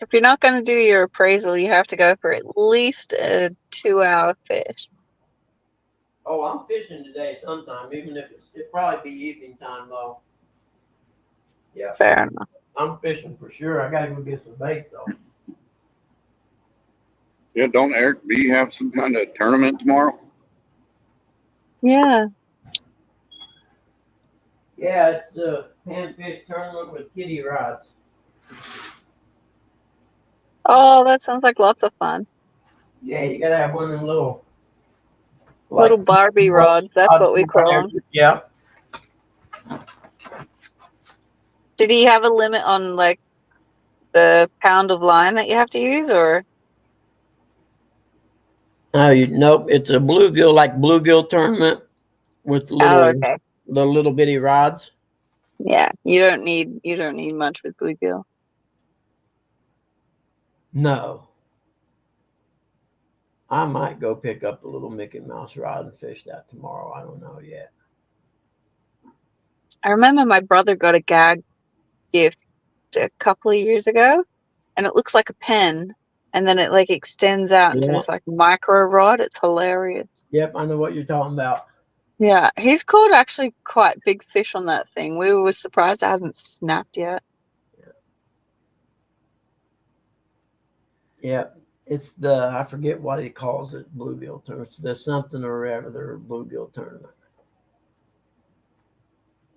If you're not going to do your appraisal, you have to go for at least a 2-hour fish. Oh, I'm fishing today sometime, even if it'll probably be evening time, though. Yeah. Fair enough. I'm fishing for sure. I got to go get some bait, though. Yeah, don't Eric B have some kind of tournament tomorrow? Yeah. Yeah, it's a panfish tournament with kiddie rods. Oh, that sounds like lots of fun. Yeah, you gotta have one of them little Barbie rods. That's what we call them. Yeah. Did he have a limit on like the pound of line that you have to use, or? Nope. It's a bluegill tournament with the little bitty rods. Yeah, you don't need much with bluegill. No. I might go pick up a little Mickey Mouse rod and fish that tomorrow. I don't know yet. I remember my brother got a gag gift a couple of years ago, and it looks like a pen, and then it like extends out into this like micro rod. It's hilarious. Yep, I know what you're talking about. Yeah, he's caught actually quite big fish on that thing. We were surprised it hasn't snapped yet. Yep. It's the, I forget what he calls it, bluegill tournament. It's the something or other bluegill tournament.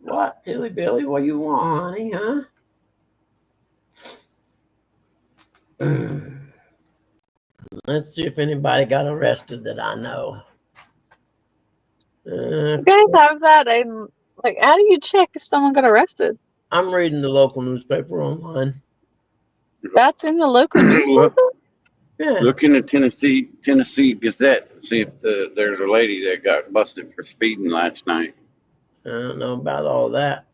What, Dilly Billy? What you want, honey, huh? Let's see if anybody got arrested that I know. You guys have that? Like, how do you check if someone got arrested? I'm reading the local newspaper online. That's in the local newspaper? Yeah. Look in the Tennessee Gazette. See if there's a lady that got busted for speeding last night. I don't know about all that.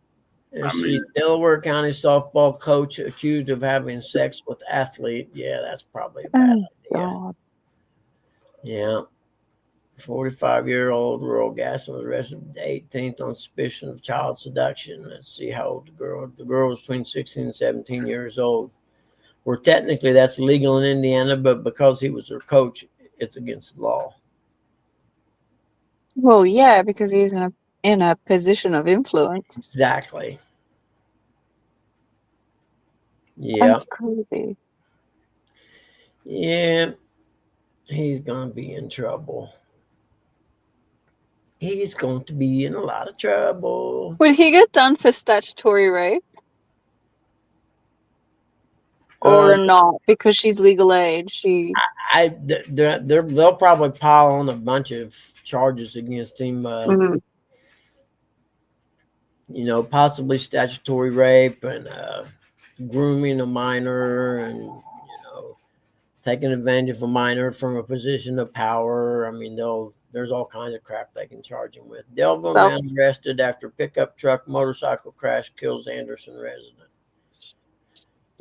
Delaware County softball coach accused of having sex with athlete. Yeah, that's probably a bad idea. God. Yeah. 45-year-old rural Gaston was arrested the 18th on suspicion of child seduction. Let's see how old the girl. The girl was between 16 and 17 years old. Where technically that's legal in Indiana, but because he was her coach, it's against the law. Well, yeah, because he's in a position of influence. Exactly. Yeah. That's crazy. Yeah. He's going to be in trouble. He's going to be in a lot of trouble. Would he get done for statutory rape? Or not, because she's legal age. They'll probably pile on a bunch of charges against him. You know, possibly statutory rape and grooming a minor, and taking advantage of a minor from a position of power. I mean, there's all kinds of crap they can charge him with. Delville man arrested after pickup truck motorcycle crash kills Anderson resident.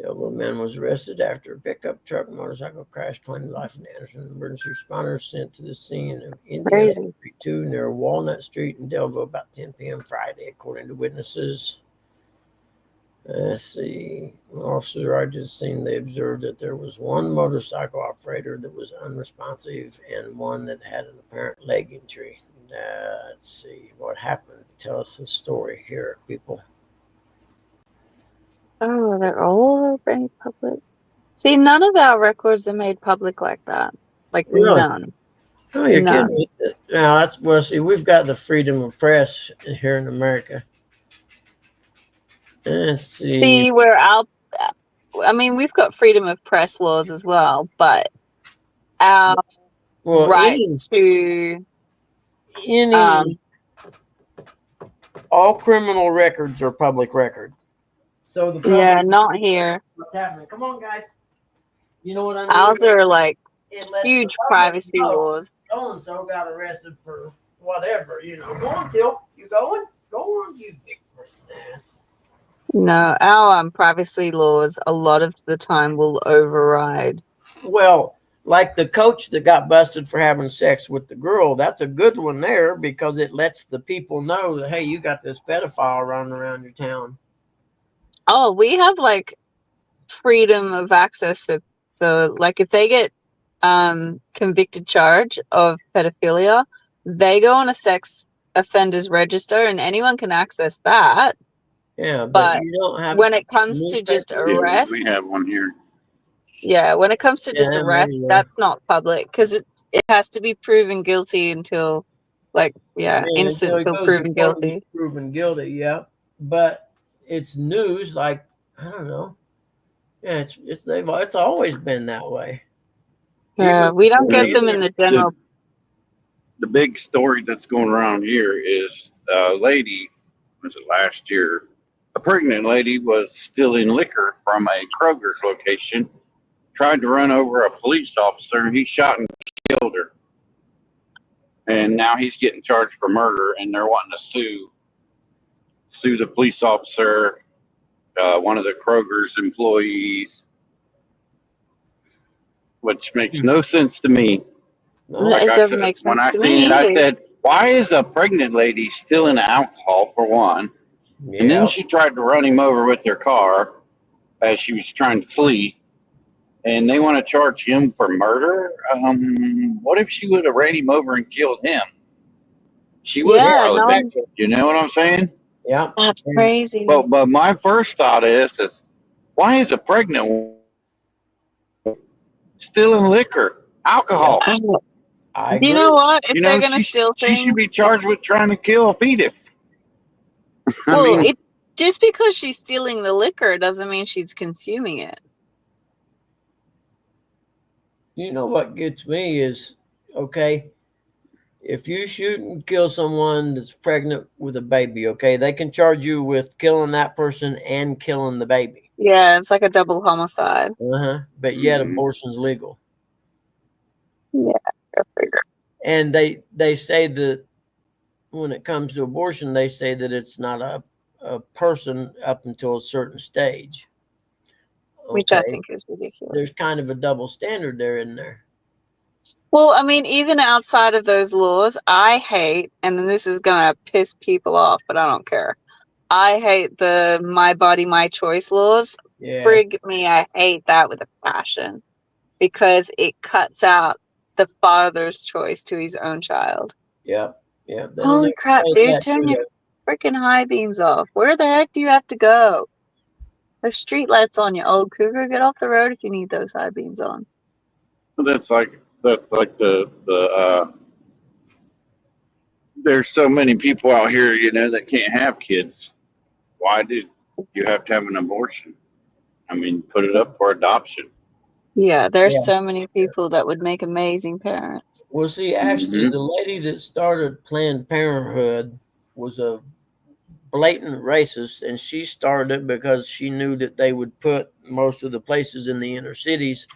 Delville man was arrested after a pickup truck motorcycle crash claimed the life of Anderson. Emergency responders sent to the scene of Indiana Street 2 near Walnut Street in Delville about 10 p.m. Friday, according to witnesses. Let's see. When officers arrived at the scene, they observed that there was one motorcycle operator that was unresponsive and one that had an apparent leg injury. Let's see what happened. Tell us the story here, people. Oh, they're all made public. See, none of our records are made public like that. Like, really? None. Oh, you're kidding me. Now, see, we've got the freedom of press here in America. Let's see. See, we've got freedom of press laws as well, but our all criminal records are public record. So not here. What's happening? Come on, guys. You know what I mean? Ours are like huge privacy laws. So and so got arrested for whatever. Go on, Till. You going? Go on, you big person. No, our privacy laws a lot of the time will override. Well, like the coach that got busted for having sex with the girl, that's a good one there because it lets the people know that, hey, you got this pedophile running around your town. Oh, we have like freedom of access for like if they get convicted charge of pedophilia, they go on a sex offenders register and anyone can access that. Yeah, but you don't have when it comes to just arrest. We have one here. Yeah, when it comes to just arrest, that's not public because it has to be proven guilty until, innocent until proven guilty. Proven guilty, yeah. But it's news, like I don't know. Yeah, it's always been that way. Yeah, we don't get them in the general. The big story that's going around here is a lady. Was it last year? A pregnant lady was stealing liquor from a Kroger's location, tried to run over a police officer, and he shot and killed her. And now he's getting charged for murder, and they're wanting to sue the police officer, one of the Kroger's employees, which makes no sense to me. No, Like, It I doesn't said, make when sense I to seen me it, I either. said, why is a pregnant lady stealing alcohol for one? And then yeah, she tried to run him over with her car as she was trying to flee. And they want to charge him for murder. What if she would have ran him over and killed him? She would have Yeah, probably been no, killed. You know what I'm saying? yeah. that's And crazy. But my first thought is why is a pregnant woman stealing liquor, yeah, alcohol? Oh, I do you know agree. what? You If they're know, gonna steal she should be things, charged with trying to kill a fetus. I well, mean, it just because she's stealing the liquor doesn't mean she's consuming it. You know what gets me is, okay, if you shoot and kill someone that's pregnant with a baby, okay, they can charge you with killing that person and killing the baby. Yeah, it's like a double homicide. But yet Mhm. abortion's legal. Yeah, I figure. And they say that when it comes to abortion, they say that it's not a person up until a certain stage. Which I Okay. think is ridiculous. There's kind of a double standard there in there. Well, I mean, even outside of those laws, I hate, and this is gonna piss people off, but I don't care. I hate the my body, my choice laws. Yeah. Frig me, I hate that with a passion because it cuts out the father's choice to his own child. Yep. Yep. They don't Holy ever crap, say dude, that, turn do your they? freaking high beams off. Where the heck do you have to go? There's street lights on you, old cougar. Get off the road if you need those high beams on. that's like the there's so many people out here, you know, that can't have kids. Why do you have to have an abortion? I mean, put it up for adoption. Yeah, there's Yeah. so many people that would make amazing parents. Well, see, actually, Mhm. the lady that started Planned Parenthood was a blatant racist, and she started it because she knew that they would put most of the places in the inner cities,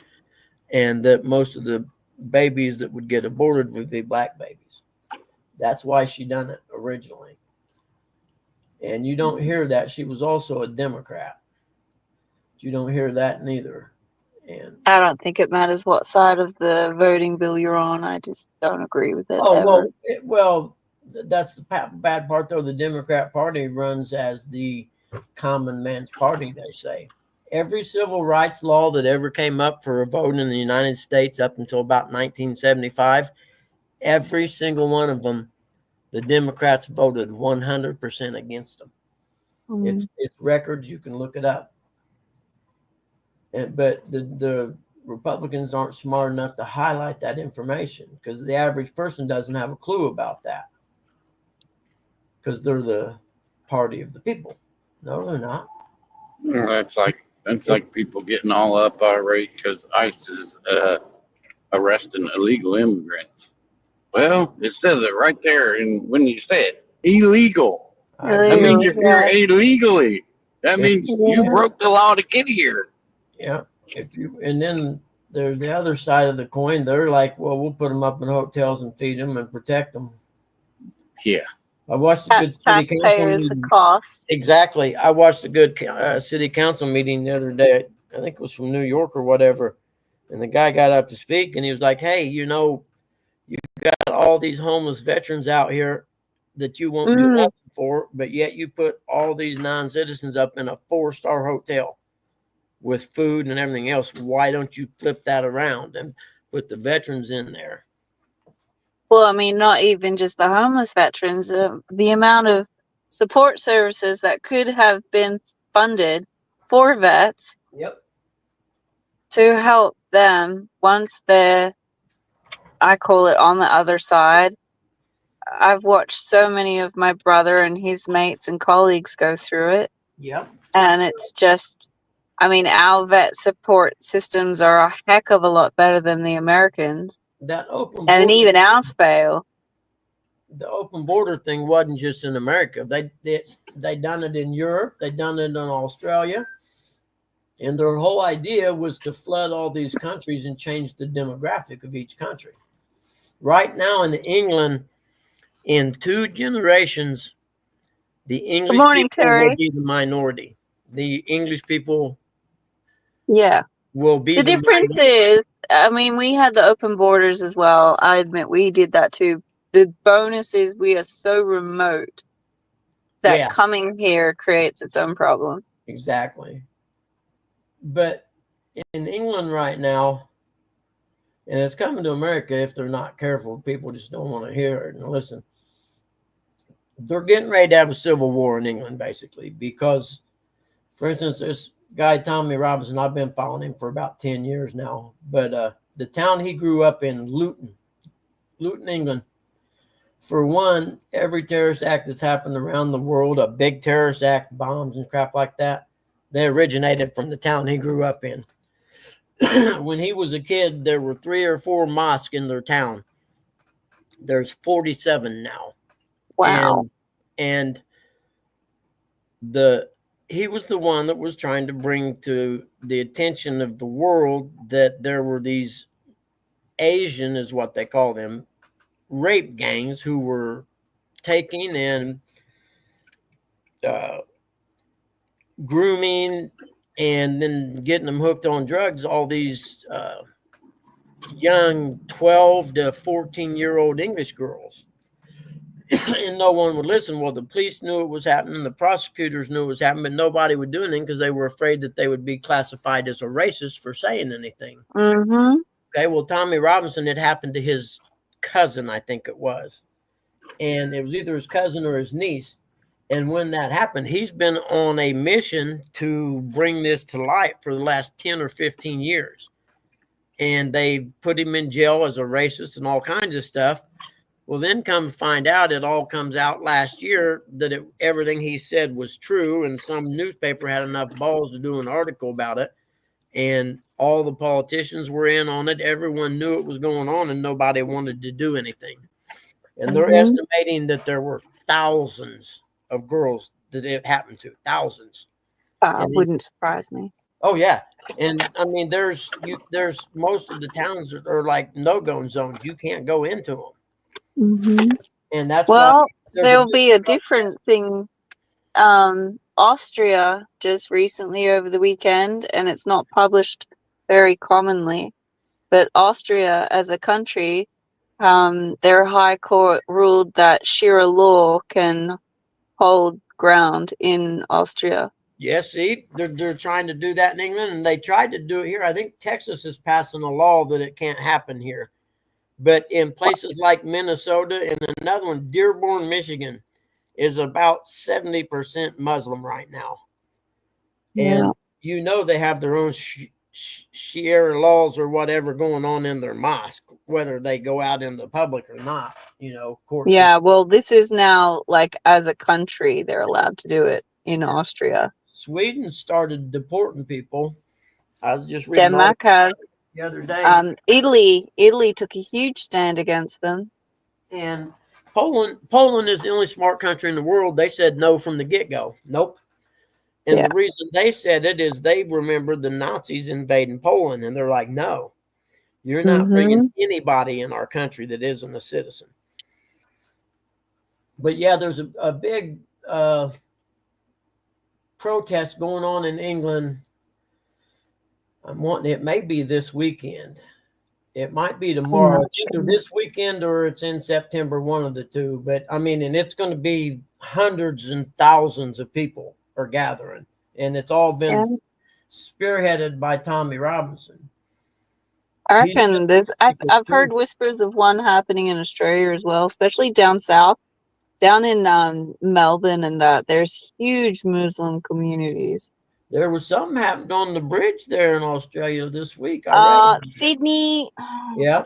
and that most of the babies that would get aborted would be black babies. That's why she done it originally. And you don't hear that. She was also a Democrat. You don't hear that neither. And I don't think it matters what side of the voting bill you're on. I just don't agree with it oh ever. well, that's the bad part though. The Democrat Party runs as the common man's party. They say every civil rights law that ever came up for a vote in the United States up until about 1975, every single one of them, the Democrats voted 100% against them. It's records. You can look it up. But the Republicans aren't smart enough to highlight that information because the average person doesn't have a clue about that because they're the party of the people. No, they're not. Well, that's like people getting all up irate because ICE is arresting illegal immigrants. Well, it says it right there, and when you say it, illegal. I That agree. means Illegal, you're here yes. illegally. That If, means you Yeah. broke the law to get here. yeah, if you and then there's the other side of the coin. They're like, well, we'll put them up in hotels and feed them and protect them. Yeah. I watched a good city council Taxpayers meeting. cost. Exactly. I watched a good city council meeting the other day. I think it was from New York or whatever. And the guy got up to speak and he was like, hey, you know, you got all these homeless veterans out here that you won't do nothing for, but yet you put all these non-citizens up in a 4-star hotel with food and everything else. Why don't you flip that around and put the veterans in there? Well, I mean, not even just the homeless veterans. The amount of support services that could have been funded for vets Yep. to help them once they're, I call it, on the other side. I've watched so many of my brother and his mates and colleagues go through it. Yep. And it's just, I mean, our vet support systems are a heck of a lot better than the Americans. That open And border, even ours fail. the open border thing wasn't just in America. They done it in Europe. They done it in Australia. And their whole idea was to flood all these countries and change the demographic of each country. Right now in England, in 2 generations, the English morning, people will Terry. be the minority. The English people Yeah. will be The difference is, I mean, we had the open borders as well. I admit we did that too. The bonus is we are so remote that Yeah. coming here creates its own problem. Exactly. But in England right now, and it's coming to America if they're not careful, people just don't want to hear it and listen. They're getting ready to have a civil war in England, basically, because, for instance, this guy, Tommy Robinson, I've been following him for about 10 years now, but the town he grew up in, Luton, England, for one, every terrorist act that's happened around the world, a big terrorist act, bombs and crap like that, they originated from the town he grew up in. When he was a kid, there were 3 or 4 mosques in their town. There's 47 now. Wow. And he was the one that was trying to bring to the attention of the world that there were these Asian, is what they call them, rape gangs who were taking and grooming and then getting them hooked on drugs, all these young 12 to 14-year-old English girls. And no one would listen. Well, the police knew it was happening. The prosecutors knew it was happening, but nobody would do anything because they were afraid that they would be classified as a racist for saying anything. Mm-hmm. Okay, well, Tommy Robinson, it happened to his cousin, I think it was. And it was either his cousin or his niece. And when that happened, he's been on a mission to bring this to light for the last 10 or 15 years. And they put him in jail as a racist and all kinds of stuff. Well, then come to find out, it all comes out last year that everything he said was true. And some newspaper had enough balls to do an article about it. And all the politicians were in on it. Everyone knew it was going on and nobody wanted to do anything. And they're estimating that there were thousands of girls that it happened to. Thousands. Wouldn't surprise me. Oh, yeah. And I mean, there's most of the towns are like no-go zones. You can't go into them. Mm-hmm. And that's well, why there'll be a different thing. Austria just recently over the weekend, and it's not published very commonly, but Austria as a country, their high court ruled that Sharia law can hold ground in Austria. Yes, see, they're trying to do that in England, and they tried to do it here. I think Texas is passing a law that it can't happen here. But in places like Minnesota and another one, Dearborn, Michigan, is about 70% Muslim right now. And they have their own Sharia laws or whatever going on in their mosque, whether they go out in the public or not, Yeah, well, this is now like as a country, they're allowed to do it in Austria. Sweden started deporting people. I was just reading Denmark has the other day. Italy took a huge stand against them. And Poland is the only smart country in the world. They said no from the get-go. Nope. And the reason they said it is they remembered the Nazis invading Poland, and they're like, no, you're not bringing anybody in our country that isn't a citizen. But yeah, there's a big protest going on in England. It may be this weekend. It might be tomorrow. It's either this weekend or it's in September, one of the two. But I mean, and it's going to be hundreds and thousands of people are gathering, and it's all been spearheaded by Tommy Robinson. I reckon I've heard whispers of one happening in Australia as well, especially down south, down in Melbourne, and that there's huge Muslim communities. There was something happened on the bridge there in Australia this week. Sydney. Yeah.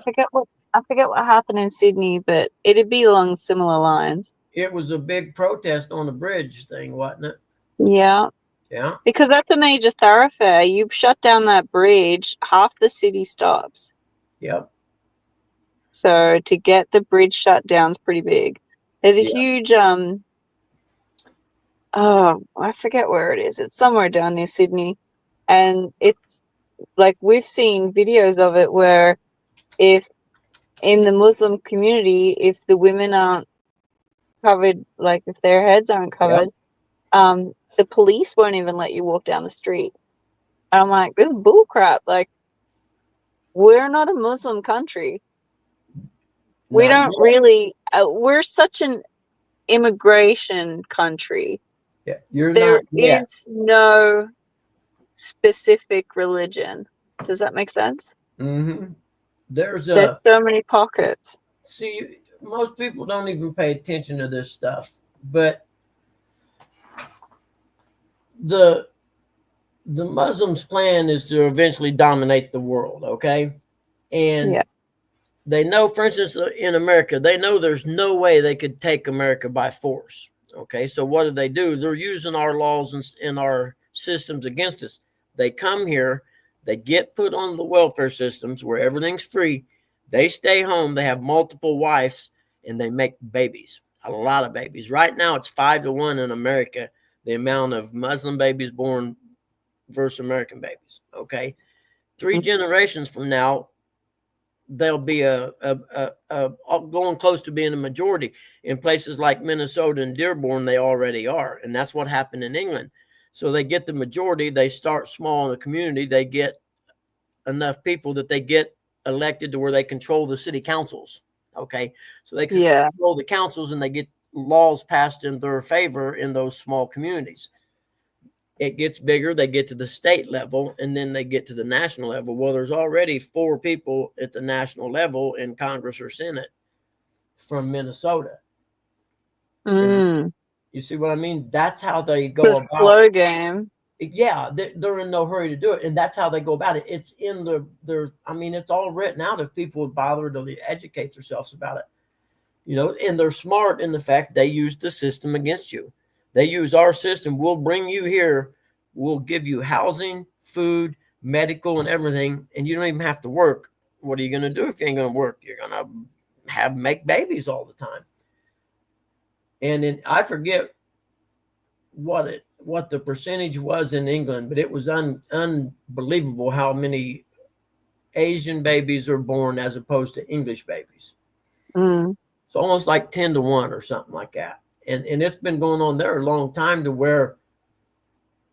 I forget what happened in Sydney, but it'd be along similar lines. It was a big protest on the bridge thing, wasn't it? Yeah. Yeah. Because that's a major thoroughfare. You shut down that bridge, half the city stops. Yep. So to get the bridge shut down is pretty big. There's a huge I forget where it is. It's somewhere down near Sydney. And it's like we've seen videos of it where if in the Muslim community, if the women aren't covered, like if their heads aren't covered, the police won't even let you walk down the street. And I'm like, this is bull crap. Like, we're not a Muslim country. We Not don't yet. really, we're such an immigration country. Yeah, you're There not yet. is no specific religion. Does that make sense? Mm-hmm. There's There's a so many pockets. see. Most people don't even pay attention to this stuff, but the Muslims' plan is to eventually dominate the world. Okay, and Yeah. they know, for instance, in America, they know there's no way they could take America by force. Okay, so what do? They're using our laws and our systems against us. They come here, they get put on the welfare systems where everything's free. They stay home, they have multiple wives, and they make babies, a lot of babies. Right now, it's 5-1 in America, the amount of Muslim babies born versus American babies. Okay, 3 generations from now, there'll be a going close to being a majority. In places like Minnesota and Dearborn, they already are, and that's what happened in England. So they get the majority. They start small in the community. They get enough people that they get elected to where they control the city councils. Okay, so they can Yeah. control the councils, and they get laws passed in their favor in those small communities. It gets bigger, they get to the state level, and then they get to the national level. Well, there's already 4 people at the national level in Congress or Senate from Minnesota. Mm. You see what I mean? That's how they go The about slow game. Yeah, they're in no hurry to do it, and that's how they go about it. It's in it's all written out if people would bother to educate themselves about it. And they're smart in the fact they use the system against you. They use our system. We'll bring you here. We'll give you housing, food, medical, and everything, and you don't even have to work. What are you going to do if you ain't going to work? You're going to make babies all the time. And then I forget what the percentage was in England, but it was unbelievable how many Asian babies are born as opposed to English babies. Mm. It's almost like 10-1 or something like that. And it's been going on there a long time to where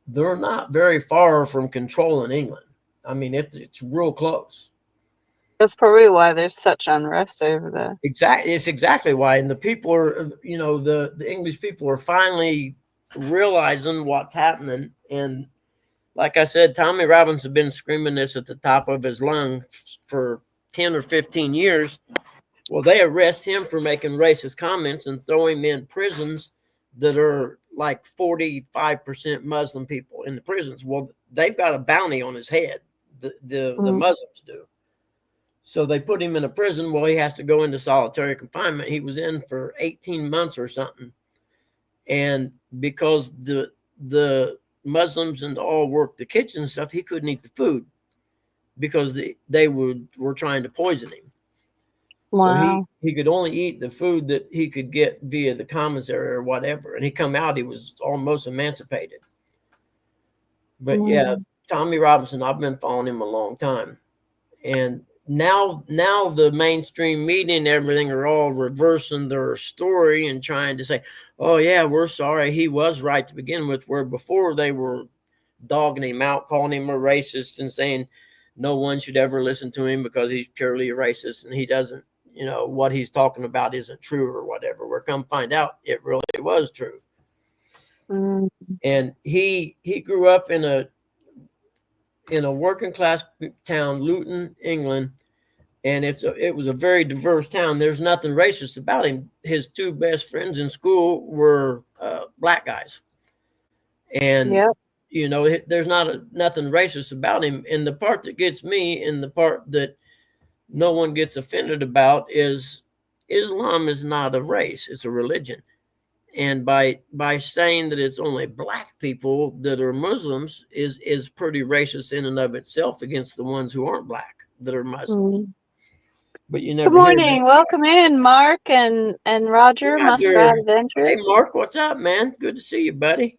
they're not very far from controlling England. I mean, it's real close. That's probably why there's such unrest over there. Exactly. It's exactly why. And the people are, the English people are finally realizing what's happening. And like I said, Tommy Robinson has been screaming this at the top of his lungs for 10 or 15 years. Well, they arrest him for making racist comments and throw him in prisons that are like 45% Muslim people in the prisons. Well, they've got a bounty on his head. The Muslims do. So they put him in a prison. Well, he has to go into solitary confinement. He was in for 18 months or something. And because the Muslims and all worked the kitchen and stuff, he couldn't eat the food because they were trying to poison him. Wow. So he could only eat the food that he could get via the commissary or whatever. And he come out, he was almost emancipated. But yeah, Tommy Robinson, I've been following him a long time. And now the mainstream media and everything are all reversing their story and trying to say, oh yeah, we're sorry, he was right to begin with, where before they were dogging him out, calling him a racist and saying no one should ever listen to him because he's purely a racist and he doesn't, what he's talking about isn't true or whatever. We're come find out it really was true. And he grew up in a working class town, Luton, England, and it was a very diverse town. There's nothing racist about him. His 2 best friends in school were black guys, and there's nothing racist about him. And the part that gets me, and the part that no one gets offended about, is Islam is not a race; it's a religion. And by saying that it's only black people that are Muslims is pretty racist in and of itself against the ones who aren't black that are Muslims. But you never. Good morning, welcome in, Mark and Roger, Muskrat Adventures. Hey, Mark, what's up, man? Good to see you, buddy.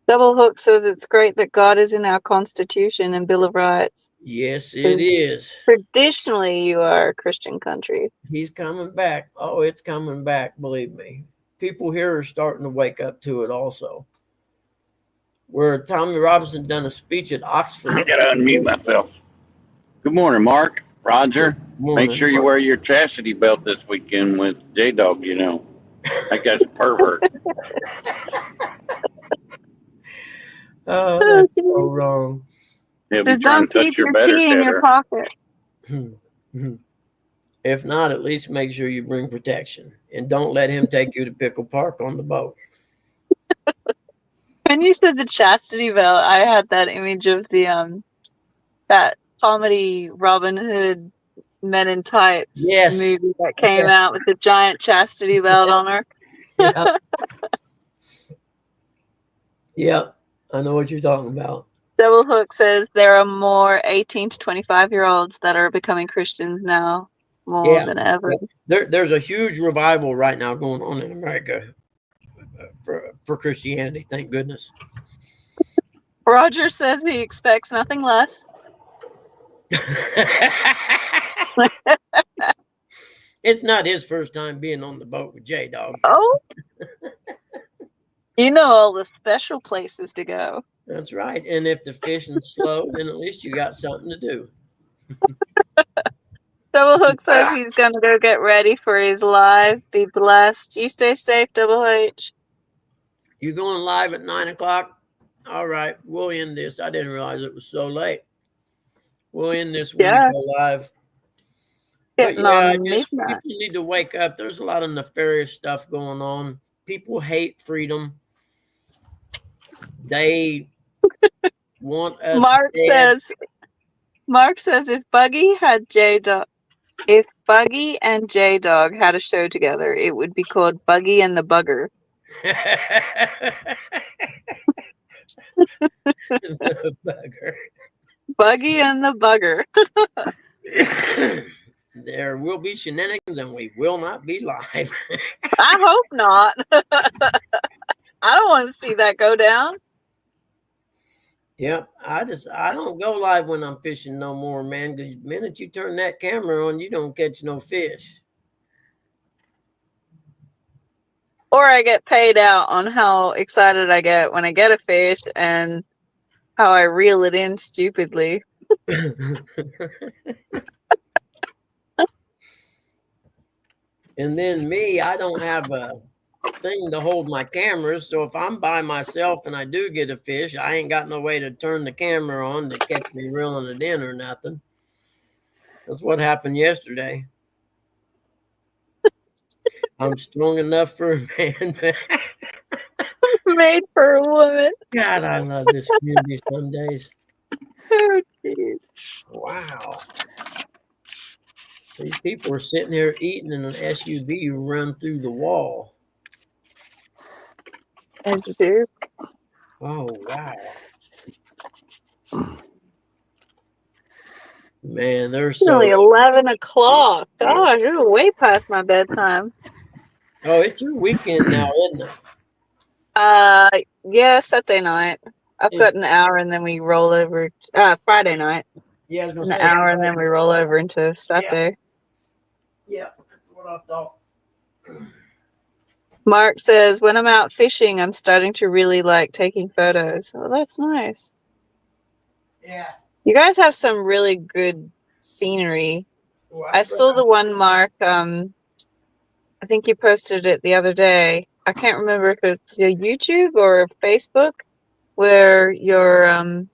Double Hook says it's great that God is in our Constitution and Bill of Rights. Yes, it is. Traditionally, you are a Christian country. He's coming back. Oh, it's coming back. Believe me. People here are starting to wake up to it also. where Tommy Robinson done a speech at I Oxford. gotta unmute myself. Good morning, Mark. Roger. Morning. Make sure you wear your chastity belt this weekend with J Dog, you know. That guy's a pervert. Oh, that's so wrong. He'll be Just trying don't to touch keep your your better tea in your cheddar. pocket. If not, at least make sure you bring protection and don't let him take you to Pickle Park on the boat. When you said the chastity belt, I had that image of the that comedy Robin Hood Men in Tights Yes. movie that came out with the giant chastity belt on her. Yep. Yep. I know what you're talking about. Double Hook says there are more 18 to 25-year-olds that are becoming Christians now more Yeah. than ever. There's a huge revival right now going on in America for Christianity. Thank goodness. Roger says he expects nothing less. It's not his first time being on the boat with J Dog. Oh, you know all the special places to go. That's right. And if the fishing's slow, then at least you got something to do. Double Hook says he's gonna go get ready for his live. Be blessed. You stay safe, Double H. You going live at 9:00? All right, we'll end this. I didn't realize it was so late. We'll end this when Yeah. you go live. But Getting yeah, on just midnight. people need to wake up. There's a lot of nefarious stuff going on. People hate freedom. They want us dead. Mark says if Buggy and J Dog had a show together, it would be called Buggy and the Bugger. The bugger. Buggy and the Bugger. There will be shenanigans and we will not be live. I hope not. I don't want to see that go down. Yep, I don't go live when I'm fishing no more, man. Because the minute you turn that camera on, you don't catch no fish. Or I get paid out on how excited I get when I get a fish and how I reel it in stupidly. And then me, I don't have a thing to hold my cameras. So if I'm by myself and I do get a fish, I ain't got no way to turn the camera on to catch me reeling it in or nothing. That's what happened yesterday. I'm strong enough for a man. Made for a woman. God, I love this community some days. Oh, jeez. Wow. These people are sitting here eating in an SUV run through the wall. As you do. Oh, wow. Man, they're It's only so... 11 o'clock. Gosh, you're way past my bedtime. Oh, it's your weekend now, isn't it? Yeah, Saturday night. I've got an hour and then we roll over. Friday night. Yeah, I was An gonna say hour and then we roll over into Saturday. Yeah, that's what I thought. Mark says, when I'm out fishing, I'm starting to really like taking photos. Oh, that's nice. Yeah. You guys have some really good scenery. Well, I saw the one, Mark. I think you posted it the other day. I can't remember if it's your YouTube or Facebook, where you're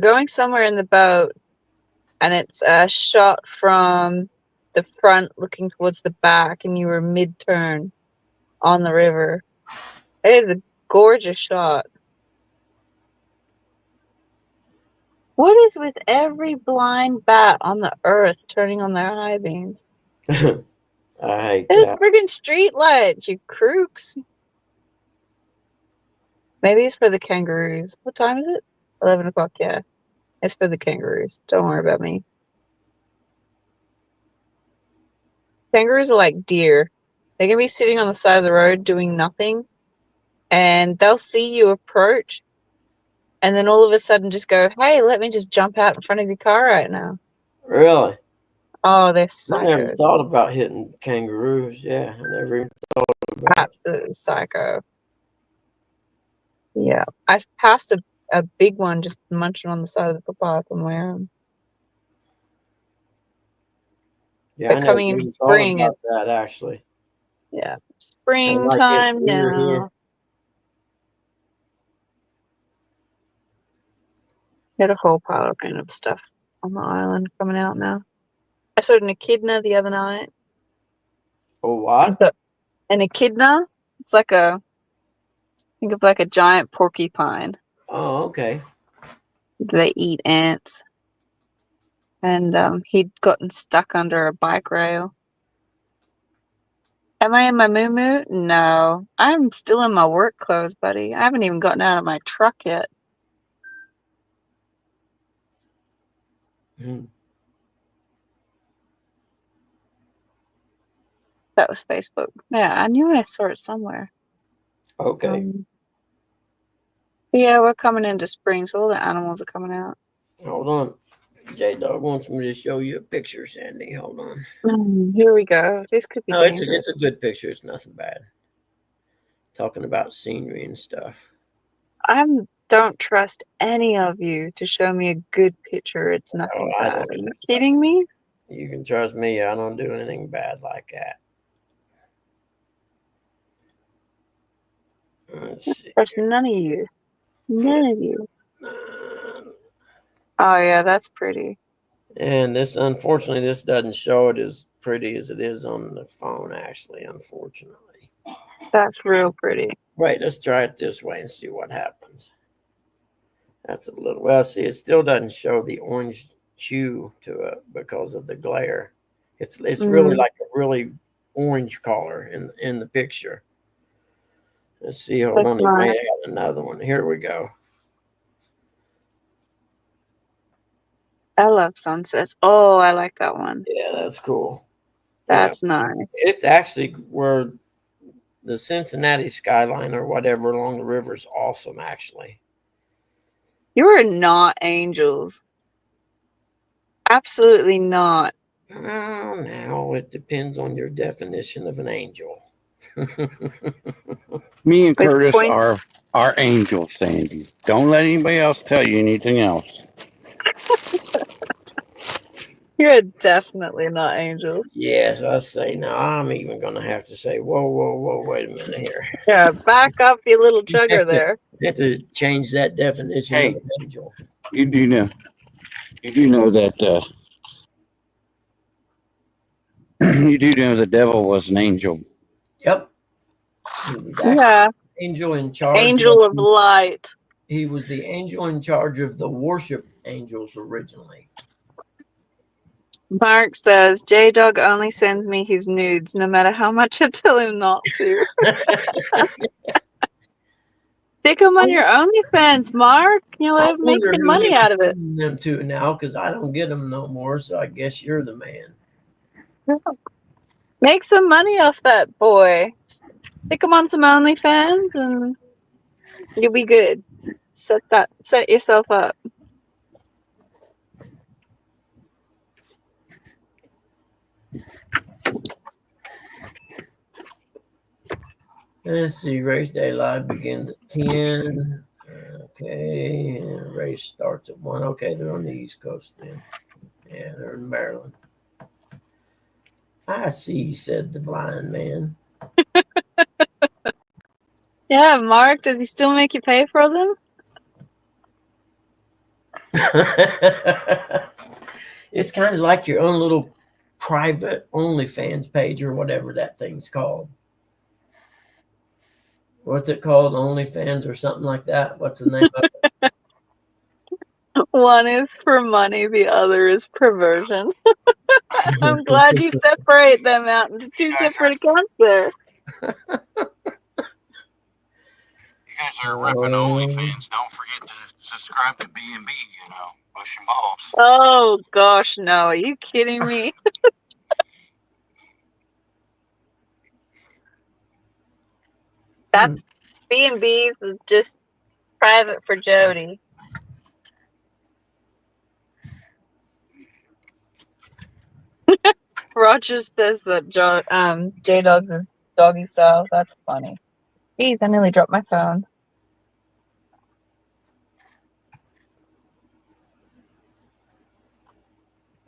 going somewhere in the boat, and it's a shot from the front looking towards the back, and you were mid-turn on the river. It is a gorgeous shot. What is with every blind bat on the earth turning on their high beams? I hate There's that. friggin' street lights, you crooks. Maybe it's for the kangaroos. What time is it? 11 o'clock, yeah. It's for the kangaroos. Don't worry about me. Kangaroos are like deer. They can be sitting on the side of the road doing nothing, and they'll see you approach, and then all of a sudden just go, hey, let me just jump out in front of your car right now. Really? Oh, they're I never psychos. thought about hitting kangaroos. Yeah, I never even thought about it. Absolutely psycho. Yeah, I passed a big one just munching on the side of the footpath on my own. Yeah, But I never coming into even thought spring, about it's that actually. yeah, I like it springtime clear now. here. Got a whole pile of random stuff on the island coming out now. I saw an echidna the other night. Oh, what? An echidna? It's like think of like a giant porcupine. Oh, okay. They eat ants. And he'd gotten stuck under a bike rail. Am I in my moo-moo? No. I'm still in my work clothes, buddy. I haven't even gotten out of my truck yet. Hmm. That was Facebook. Yeah, I knew I saw it somewhere. Okay. Yeah, we're coming into spring, so all the animals are coming out. Hold on. J-Dog wants me to show you a picture, Sandy. Hold on. Here we go. This could be No, dangerous. it's a good picture. It's nothing bad. Talking about scenery and stuff. I don't trust any of you to show me a good picture. It's nothing I bad. don't. Are you kidding me? You can trust me. I don't do anything bad like that. Let's see. Trust none of you. None of you. Uh, Oh yeah, that's pretty. And this, unfortunately, this doesn't show it as pretty as it is on the phone, actually, unfortunately. That's real pretty. Wait, let's try it this way and see what happens. That's a little, well, see, it still doesn't show the orange hue to it because of the glare. It's really like a really orange color in the picture. Let's see, hold That's on, it might nice. have another one. Here we go. I love sunsets. Oh, I like that one. Yeah, that's cool. That's nice. It's actually where the Cincinnati skyline or whatever along the river is awesome, actually. You are not angels. Absolutely not. Oh, now it depends on your definition of an angel. Me and With Curtis point- are angels, Sandy. Don't let anybody else tell you anything else. You're definitely not angels. Yes, I say now. I'm even going to have to say, whoa, wait a minute here. Yeah, back up, you little chugger there. I have to change that definition Hey. of an angel. You do know that you do know the devil was an angel. Yep. He was actually Yeah, the angel in charge. angel of light. He was the angel in charge of the worship angels originally. Mark says J-Dog only sends me his nudes, no matter how much I tell him not to. Stick them on your OnlyFans, Mark. I Make wonder some who money you're out of it. sending them to now, because I don't get them no more. So I guess you're the man. Make some money off that boy. Stick him on some OnlyFans, and you'll be good. Set yourself up. Let's see. Race day live begins at 10. Okay, and race starts at 1. Okay, they're on the East Coast then. Yeah, they're in Maryland. I see, said the blind man. Yeah, Mark, does he still make you pay for them? It's kind of like your own little private OnlyFans page or whatever that thing's called. What's it called? OnlyFans or something like that? What's the name of it? One is for money, the other is perversion. I'm glad you separate them out into two separate accounts there. You guys are ripping OnlyFans. Don't forget to subscribe to B&B, Bushing Balls. Oh gosh, no. Are you kidding me? That's B&B's is just private for Jody. Roger says that J-Dog's is doggy style. That's funny. Jeez, I nearly dropped my phone.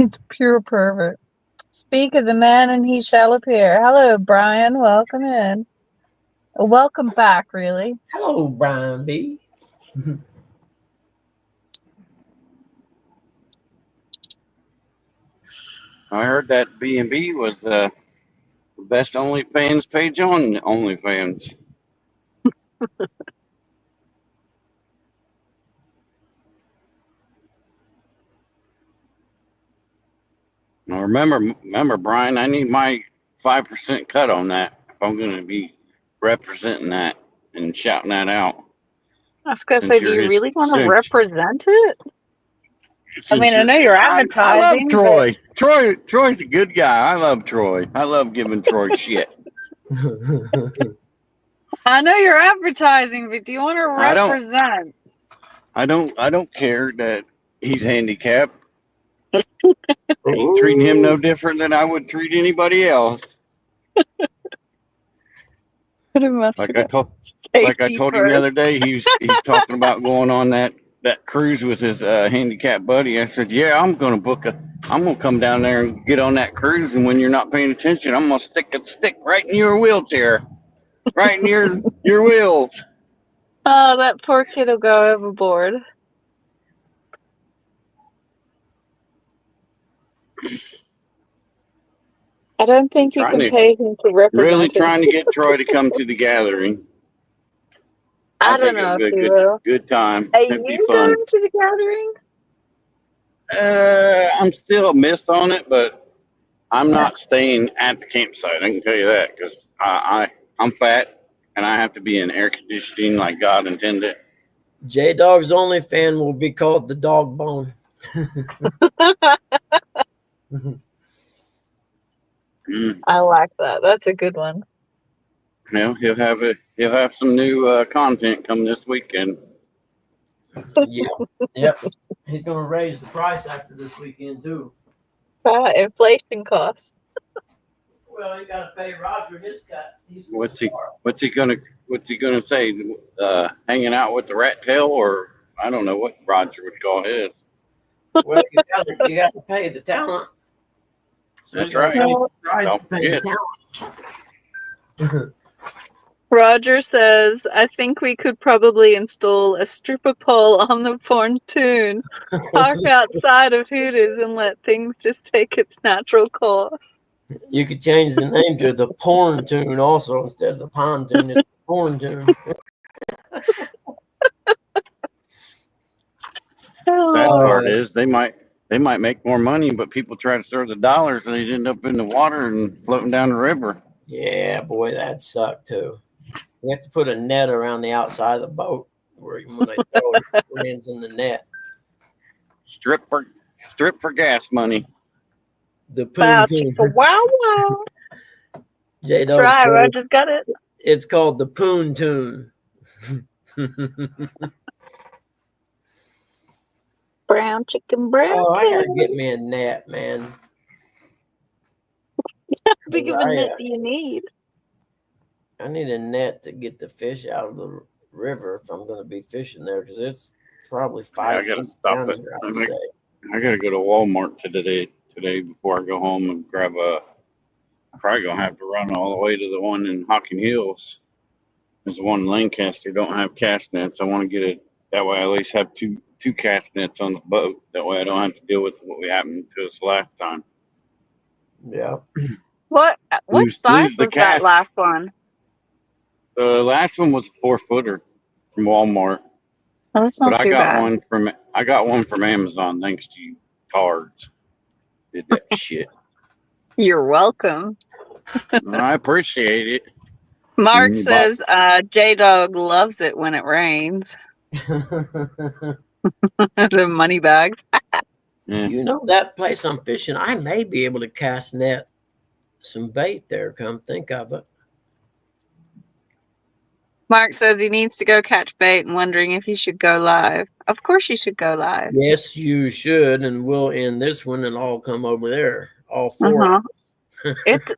It's pure pervert. Speak of the man and he shall appear. Hello, Brian. Welcome in. Welcome back, really. Hello, Brian B. I heard that B&B was the best OnlyFans page on OnlyFans. Now remember, Brian, I need my 5% cut on that if I'm going to be representing that and shouting that out. I was gonna Since say, do you're you his- really want to since- represent it? I since mean, I know you're I advertising. love Troy. Troy's a good guy. I love Troy. I love giving Troy shit. I know you're advertising, but do you want to I don't- represent? I don't care that he's handicapped. Ain't treating him no different than I would treat anybody else. Pretty much. Like I told him the other day, he's talking about going on that cruise with his handicapped buddy. I said, yeah, I'm gonna come down there and get on that cruise, and when you're not paying attention, I'm gonna stick a stick right in your wheelchair, right in your wheels. Oh, that poor kid will go overboard. I don't think you can pay him to represent Really it. trying to get Troy to come to the gathering. I don't know if he will. Good time. Are It'd be you fun. going to the gathering? I'm still a miss on it, but I'm not staying at the campsite. I can tell you that because I'm fat and I have to be in air conditioning like God intended. J Dog's only fan will be called the Dog Bone. I like that. That's a good one. You know, he'll have some new content come this weekend. Yep. He's going to raise the price after this weekend too. Inflation costs. Well, you got to pay Roger his cut. What's he gonna say? Hanging out with the rat tail, or I don't know what Roger would call his. Well, you got to pay the talent. So That's you gotta right. pay the price Don't to pay the forget. talent. Roger says, I think we could probably install a stripper pole on the pontoon, park outside of Hooters, and let things just take its natural course. You could change the name to the Porn Tune also instead of the Pontoon. It's the Porn Tune. Sad part is they might make more money, but people try to throw the dollars and they end up in the water and floating down the river. Yeah, boy, that sucked too. You have to put a net around the outside of the boat where when they throw it, it lands in the net. Strip for gas money. The Wow, Poon Tune. wow, wow. J That's right, Roger's got it. It's called the Poon Tune. Brown chicken, brown Oh, I gotta chicken. get me a net, man. How big of a net do you need? I need a net to get the fish out of the river if I'm going to be fishing there because it's probably 5 I gotta feet stop down it. there, I'd say. I gotta go to Walmart today before I go home and grab I'm probably gonna have to run all the way to the one in Hocking Hills. There's one in Lancaster don't have cast nets. I want to get it that way. I at least have two cast nets on the boat. That way I don't have to deal with what happened to us last time. Yeah. What Lose size the was that cast. last one? The last one was a 4-footer from Walmart. Oh, that's not But too bad. I got one from Amazon thanks to you cards. Did that shit. You're welcome. I appreciate it. Mark You says J-Dog loves it when it rains. The money bags. Yeah. You know that place I'm fishing, I may be able to cast net some bait there, come think of it. Mark says he needs to go catch bait and wondering if he should go live. Of course you should go live. Yes, you should, and we'll end this one and all come over there. All four.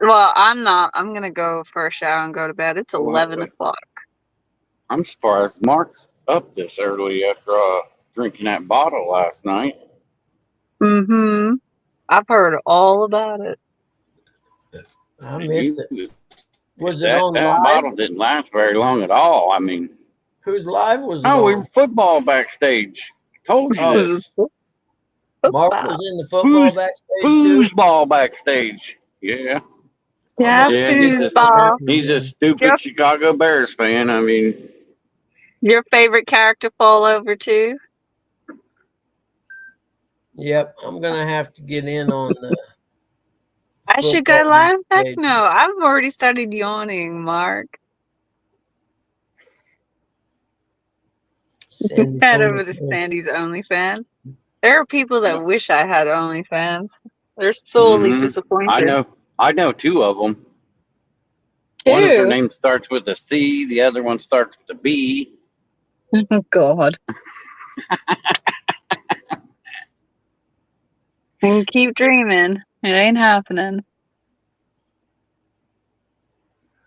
Well, I'm not. I'm gonna go for a shower and go to bed. It's 11 o'clock. I'm surprised Mark's up this early after drinking that bottle last night. Mm-hmm. I've heard all about it. I missed it. Was it that on that live? bottle didn't last very long at all. I mean, Whose live was it oh, we on? were football backstage. Told you Oh. this. Mark Football. was in the football backstage too. Foosball backstage. Yeah. Yeah, Yeah, he's a- foosball. He's a stupid Yep. Chicago Bears fan. I mean, Your favorite character fall over too? Yep, I'm gonna have to get in on the. I should go football live? Heck page. no. I've already started yawning, Mark. Sandy's Head over to OnlyFans. Sandy's OnlyFans. There are people that wish I had OnlyFans. They're sorely Mhm. disappointed. I know two of them. One of their Two? names starts with a C. The other one starts with a B. Oh, God. And keep dreaming. It ain't happening.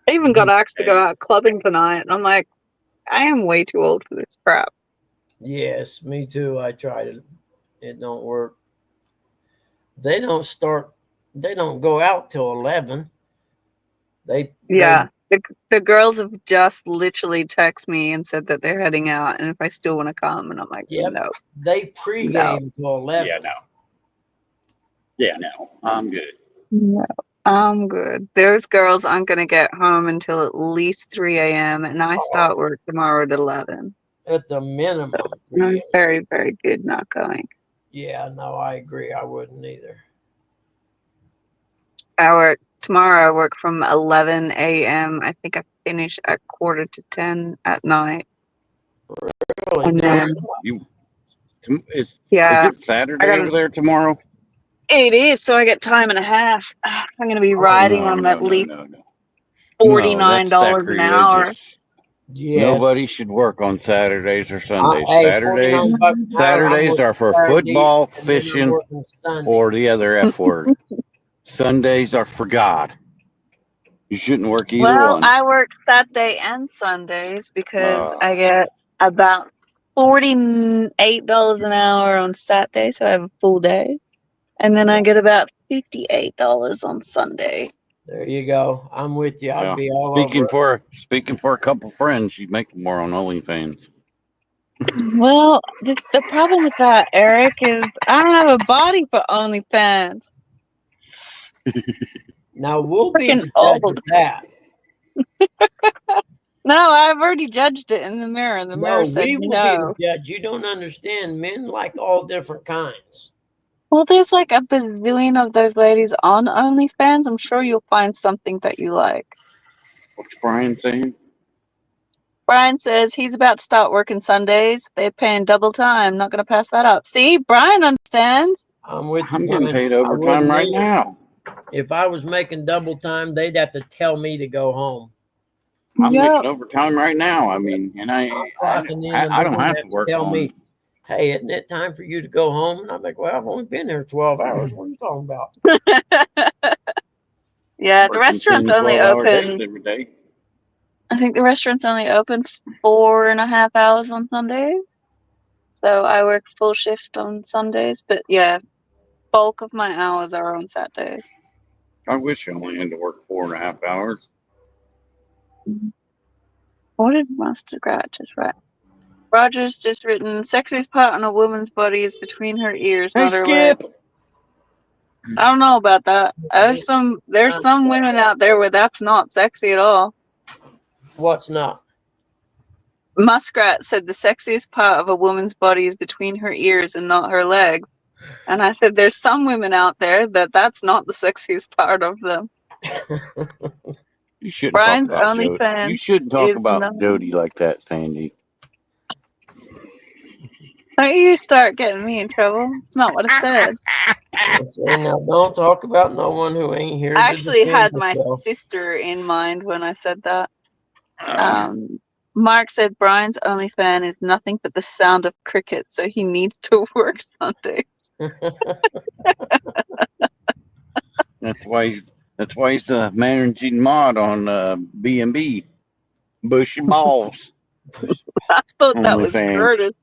I even got asked to go out clubbing tonight, and I'm like, I am way too old for this crap. Yes, me too. I tried it. It don't work. They don't start. They don't go out till 11. They Yeah. The girls have just literally texted me and said that they're heading out, and if I still want to come, and I'm like, Yep. no. They pregame till 11. Yeah, no. Yeah, no. I'm good. No, I'm good. Those girls aren't going to get home until at least 3 a.m. and I start work tomorrow at 11. At the minimum. I'm very, very good not going. Yeah, no, I agree. I wouldn't either. Tomorrow I work from 11 a.m. I think I finish at 9:45 at night. Really? And then, Is yeah, it Saturday I gotta- over there tomorrow? it is. So I get time and a half. I'm going to be riding on at least no. $49 an hour. Yes. Nobody should work on Saturdays or Sundays. Hey, Saturdays, $49 an hour, I'm Saturdays working are for Saturday, football, and then I'm fishing, working Sunday. or the other F word. Sundays are for God. You shouldn't work either Well, one. I work Saturday and Sundays because Ah. I get about $48 an hour on Saturday, so I have a full day. And then I get about $58 on Sunday. There you go. I'm with you. I'd Well, be all speaking for a couple friends, you make more on OnlyFans. Well, the problem with that, Eric, is I don't have a body for OnlyFans. Now we'll be the Freaking judge old. of that. No, I've already judged it in the mirror. The mirror said we will no. be the judge. You don't understand. Men like all different kinds. Well, there's like a bazillion of those ladies on OnlyFans. I'm sure you'll find something that you like. What's Brian saying? Brian says he's about to start working Sundays. They're paying double time. Not going to pass that up. See, Brian understands. I'm with you. I'm getting Brian. paid I overtime wouldn't right either. now. If I was making double time, they'd have to tell me to go home. I'm Yep. making overtime right now. I mean, and I Clocking in, and don't they're gonna have to work tell on. me, hey, isn't it time for you to go home? And I'm like, well, I've only been here 12 hours. What are you talking about? Yeah, the working restaurant's 10, only 12-hour days open. every day. I think the restaurant's only open 4.5 hours on Sundays. So I work full shift on Sundays. But yeah, bulk of my hours are on Saturdays. I wish I only had to work 4.5 hours. What did Master Grat just write? Roger's just written, sexiest part on a woman's body is between her ears, Hey, not her legs. Skip. I don't know about that. There's some women out there where that's not sexy at all. What's not? Muskrat said the sexiest part of a woman's body is between her ears and not her legs. And I said there's some women out there that's not the sexiest part of them. You shouldn't Brian's talk about OnlyFans Jody. You shouldn't talk is about not- Jody like that, Sandy. Don't you start getting me in trouble. It's not what I said. Now, don't talk about no one who ain't here. I to actually defend had my yourself. sister in mind when I said that. Mark said Brian's OnlyFans is nothing but the sound of crickets, so he needs to work Sundays. That's why he's a managing mod on B&B. Bushy balls. I thought that was OnlyFans. Curtis.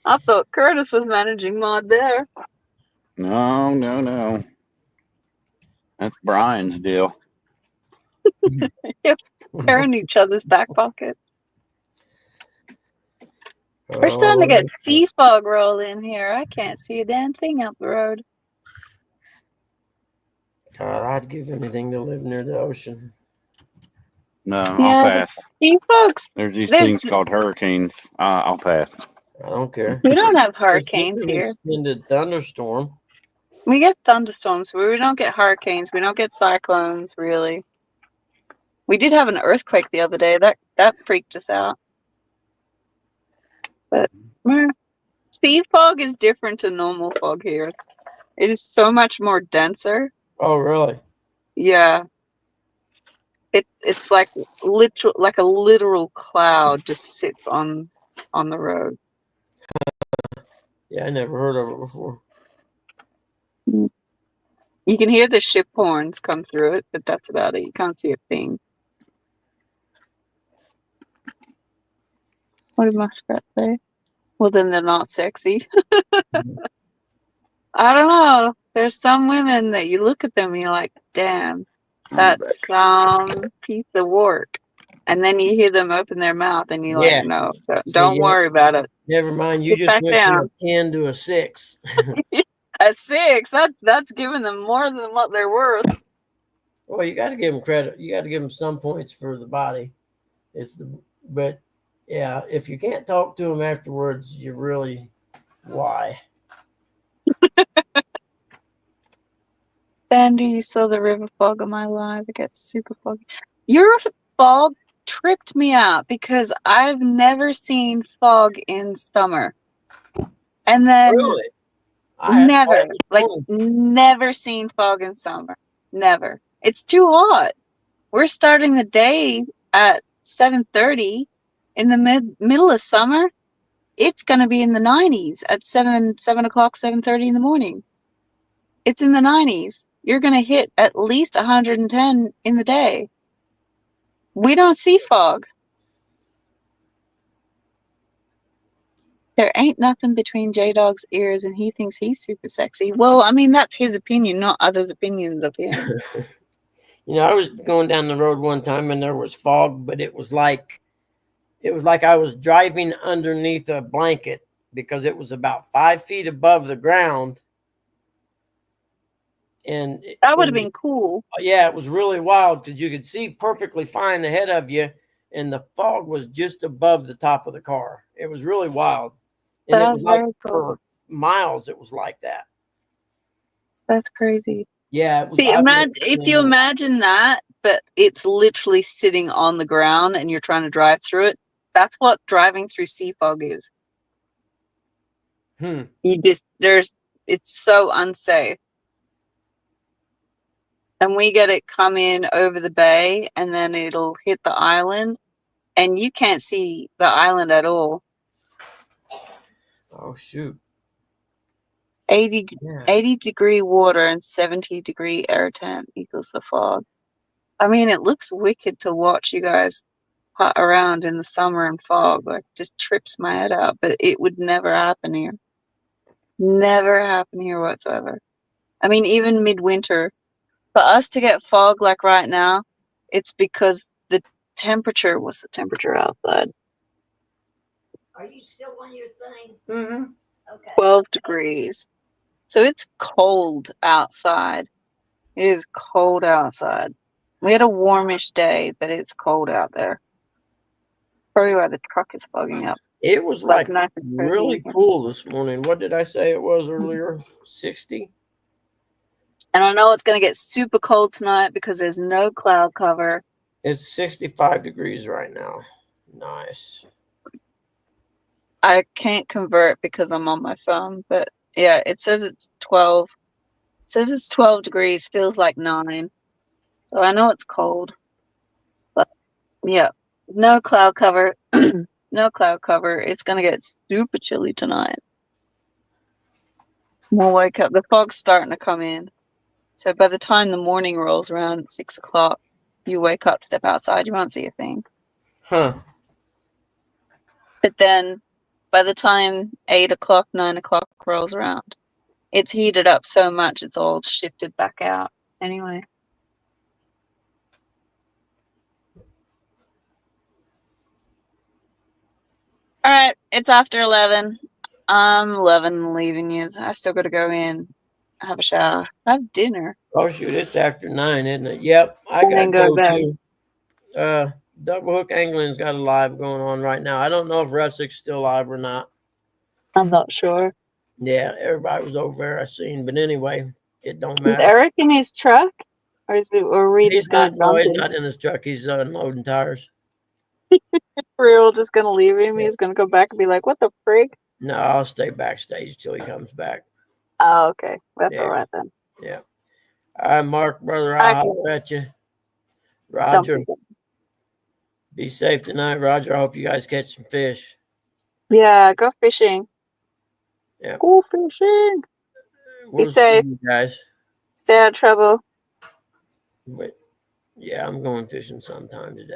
I thought Curtis was managing mod there. No. That's Brian's deal. They're in each other's back pockets. We're Oh, starting to get sea fog roll in here. I can't see a damn thing up the road. God, I'd give anything to live near the ocean. No, Yeah, I'll pass. Sea fogs. There's these There's- things called hurricanes. I'll pass. I don't care. We don't have It's hurricanes just an here. extended thunderstorm. We get thunderstorms, but we don't get hurricanes. We don't get cyclones, really. We did have an earthquake the other day. That freaked us out. But sea fog is different to normal fog here. It is so much more denser. Oh, really? Yeah. It's like a literal cloud just sits on the road. Yeah, I never heard of it before. You can hear the ship horns come through it, but that's about it. You can't see a thing. What did Muskrat say? Well, then they're not sexy. I don't know. There's some women that you look at them and you're like, damn, that's some piece of work. And then you hear them open their mouth and you're Yeah. like, no, So don't you- worry about it. Never mind. You Get just back went from down. a 10 to a 6. A 6, that's giving them more than what they're worth. Well, you got to give them credit. You got to give them some points for the body. But yeah, if you can't talk to them afterwards, you really why? Sandy, you saw the river fog of my life. It gets super foggy. Your fog tripped me out because I've never seen fog in summer. And then Really? never, like Oh. never seen fog in summer. Never. It's too hot. We're starting the day at 7:30 in the middle of summer. It's gonna be in the 90s at 7 o'clock, 7:30 in the morning. It's in the 90s. You're gonna hit at least 110 in the day. We don't see fog. There ain't nothing between J-Dog's ears and he thinks he's super sexy. Well, I mean, that's his opinion, not others' opinions of him. You know, I was going down the road one time and there was fog, but it was like I was driving underneath a blanket because it was about 5 feet above the ground. And That would have been cool. yeah, it was really wild because you could see perfectly fine ahead of you, and the fog was just above the top of the car. It was really wild. And That it was was like very cool. for miles, it was like that. That's crazy. Yeah, it was. See, if you imagine that, but it's literally sitting on the ground and you're trying to drive through it, that's what driving through sea fog is. It's so unsafe. And we get it come in over the bay and then it'll hit the island and you can't see the island at all. Oh shoot. 80 Yeah. degree water and 70 degree air temp equals the fog. I mean, it looks wicked to watch you guys putt around in the summer and fog. Like, just trips my head out. But it would never happen here. Never happen here whatsoever. I mean, even midwinter, for us to get fog like right now, it's because the temperature, what's the temperature outside? Are you still on your thing? Mm-hmm. Okay. 12 degrees. So it's cold outside. It is cold outside. We had a warmish day, but it's cold out there. Probably why the truck is fogging up. It was like nice and cozy really again. cool this morning. What did I say it was earlier? 60? And I know it's going to get super cold tonight because there's no cloud cover. It's 65 degrees right now. Nice. I can't convert because I'm on my phone, but yeah, it says it's 12. It says it's 12 degrees, feels like 9. So I know it's cold. But yeah, no cloud cover. No cloud cover. It's going to get super chilly tonight. We'll wake up. The fog's starting to come in. So by the time the morning rolls around at 6 o'clock, you wake up, step outside, you won't see a thing. Huh. But then by the time 8 o'clock, 9 o'clock rolls around, it's heated up so much it's all shifted back out. Anyway. All right, it's after 11. I'm loving leaving you. I still got to go in, have a shower, have dinner, Oh shoot, it's after 9, isn't it? Yep, I and gotta then go to go bed. too. Double Hook Angling's got a live going on right now. I don't know if Russick's still live or not. I'm not sure. Yeah, everybody was over there I seen, but anyway, it don't Is matter. Eric in his truck, or are we He's just gonna not. No, dump he's him? not in his truck. He's unloading tires. We're all just gonna leave him. Yeah. He's gonna go back and be like, "What the frig?" No, I'll stay backstage till he comes back. Oh, okay, that's Yeah. all right then. Yeah. All right, Mark, brother, I'll Okay. holler at you. Dump Roger, him. be safe tonight. Roger, I hope you guys catch some fish. Yeah, go fishing. Yeah. Go fishing. We'll see safe. you guys. Stay out of trouble. But yeah, I'm going fishing sometime today.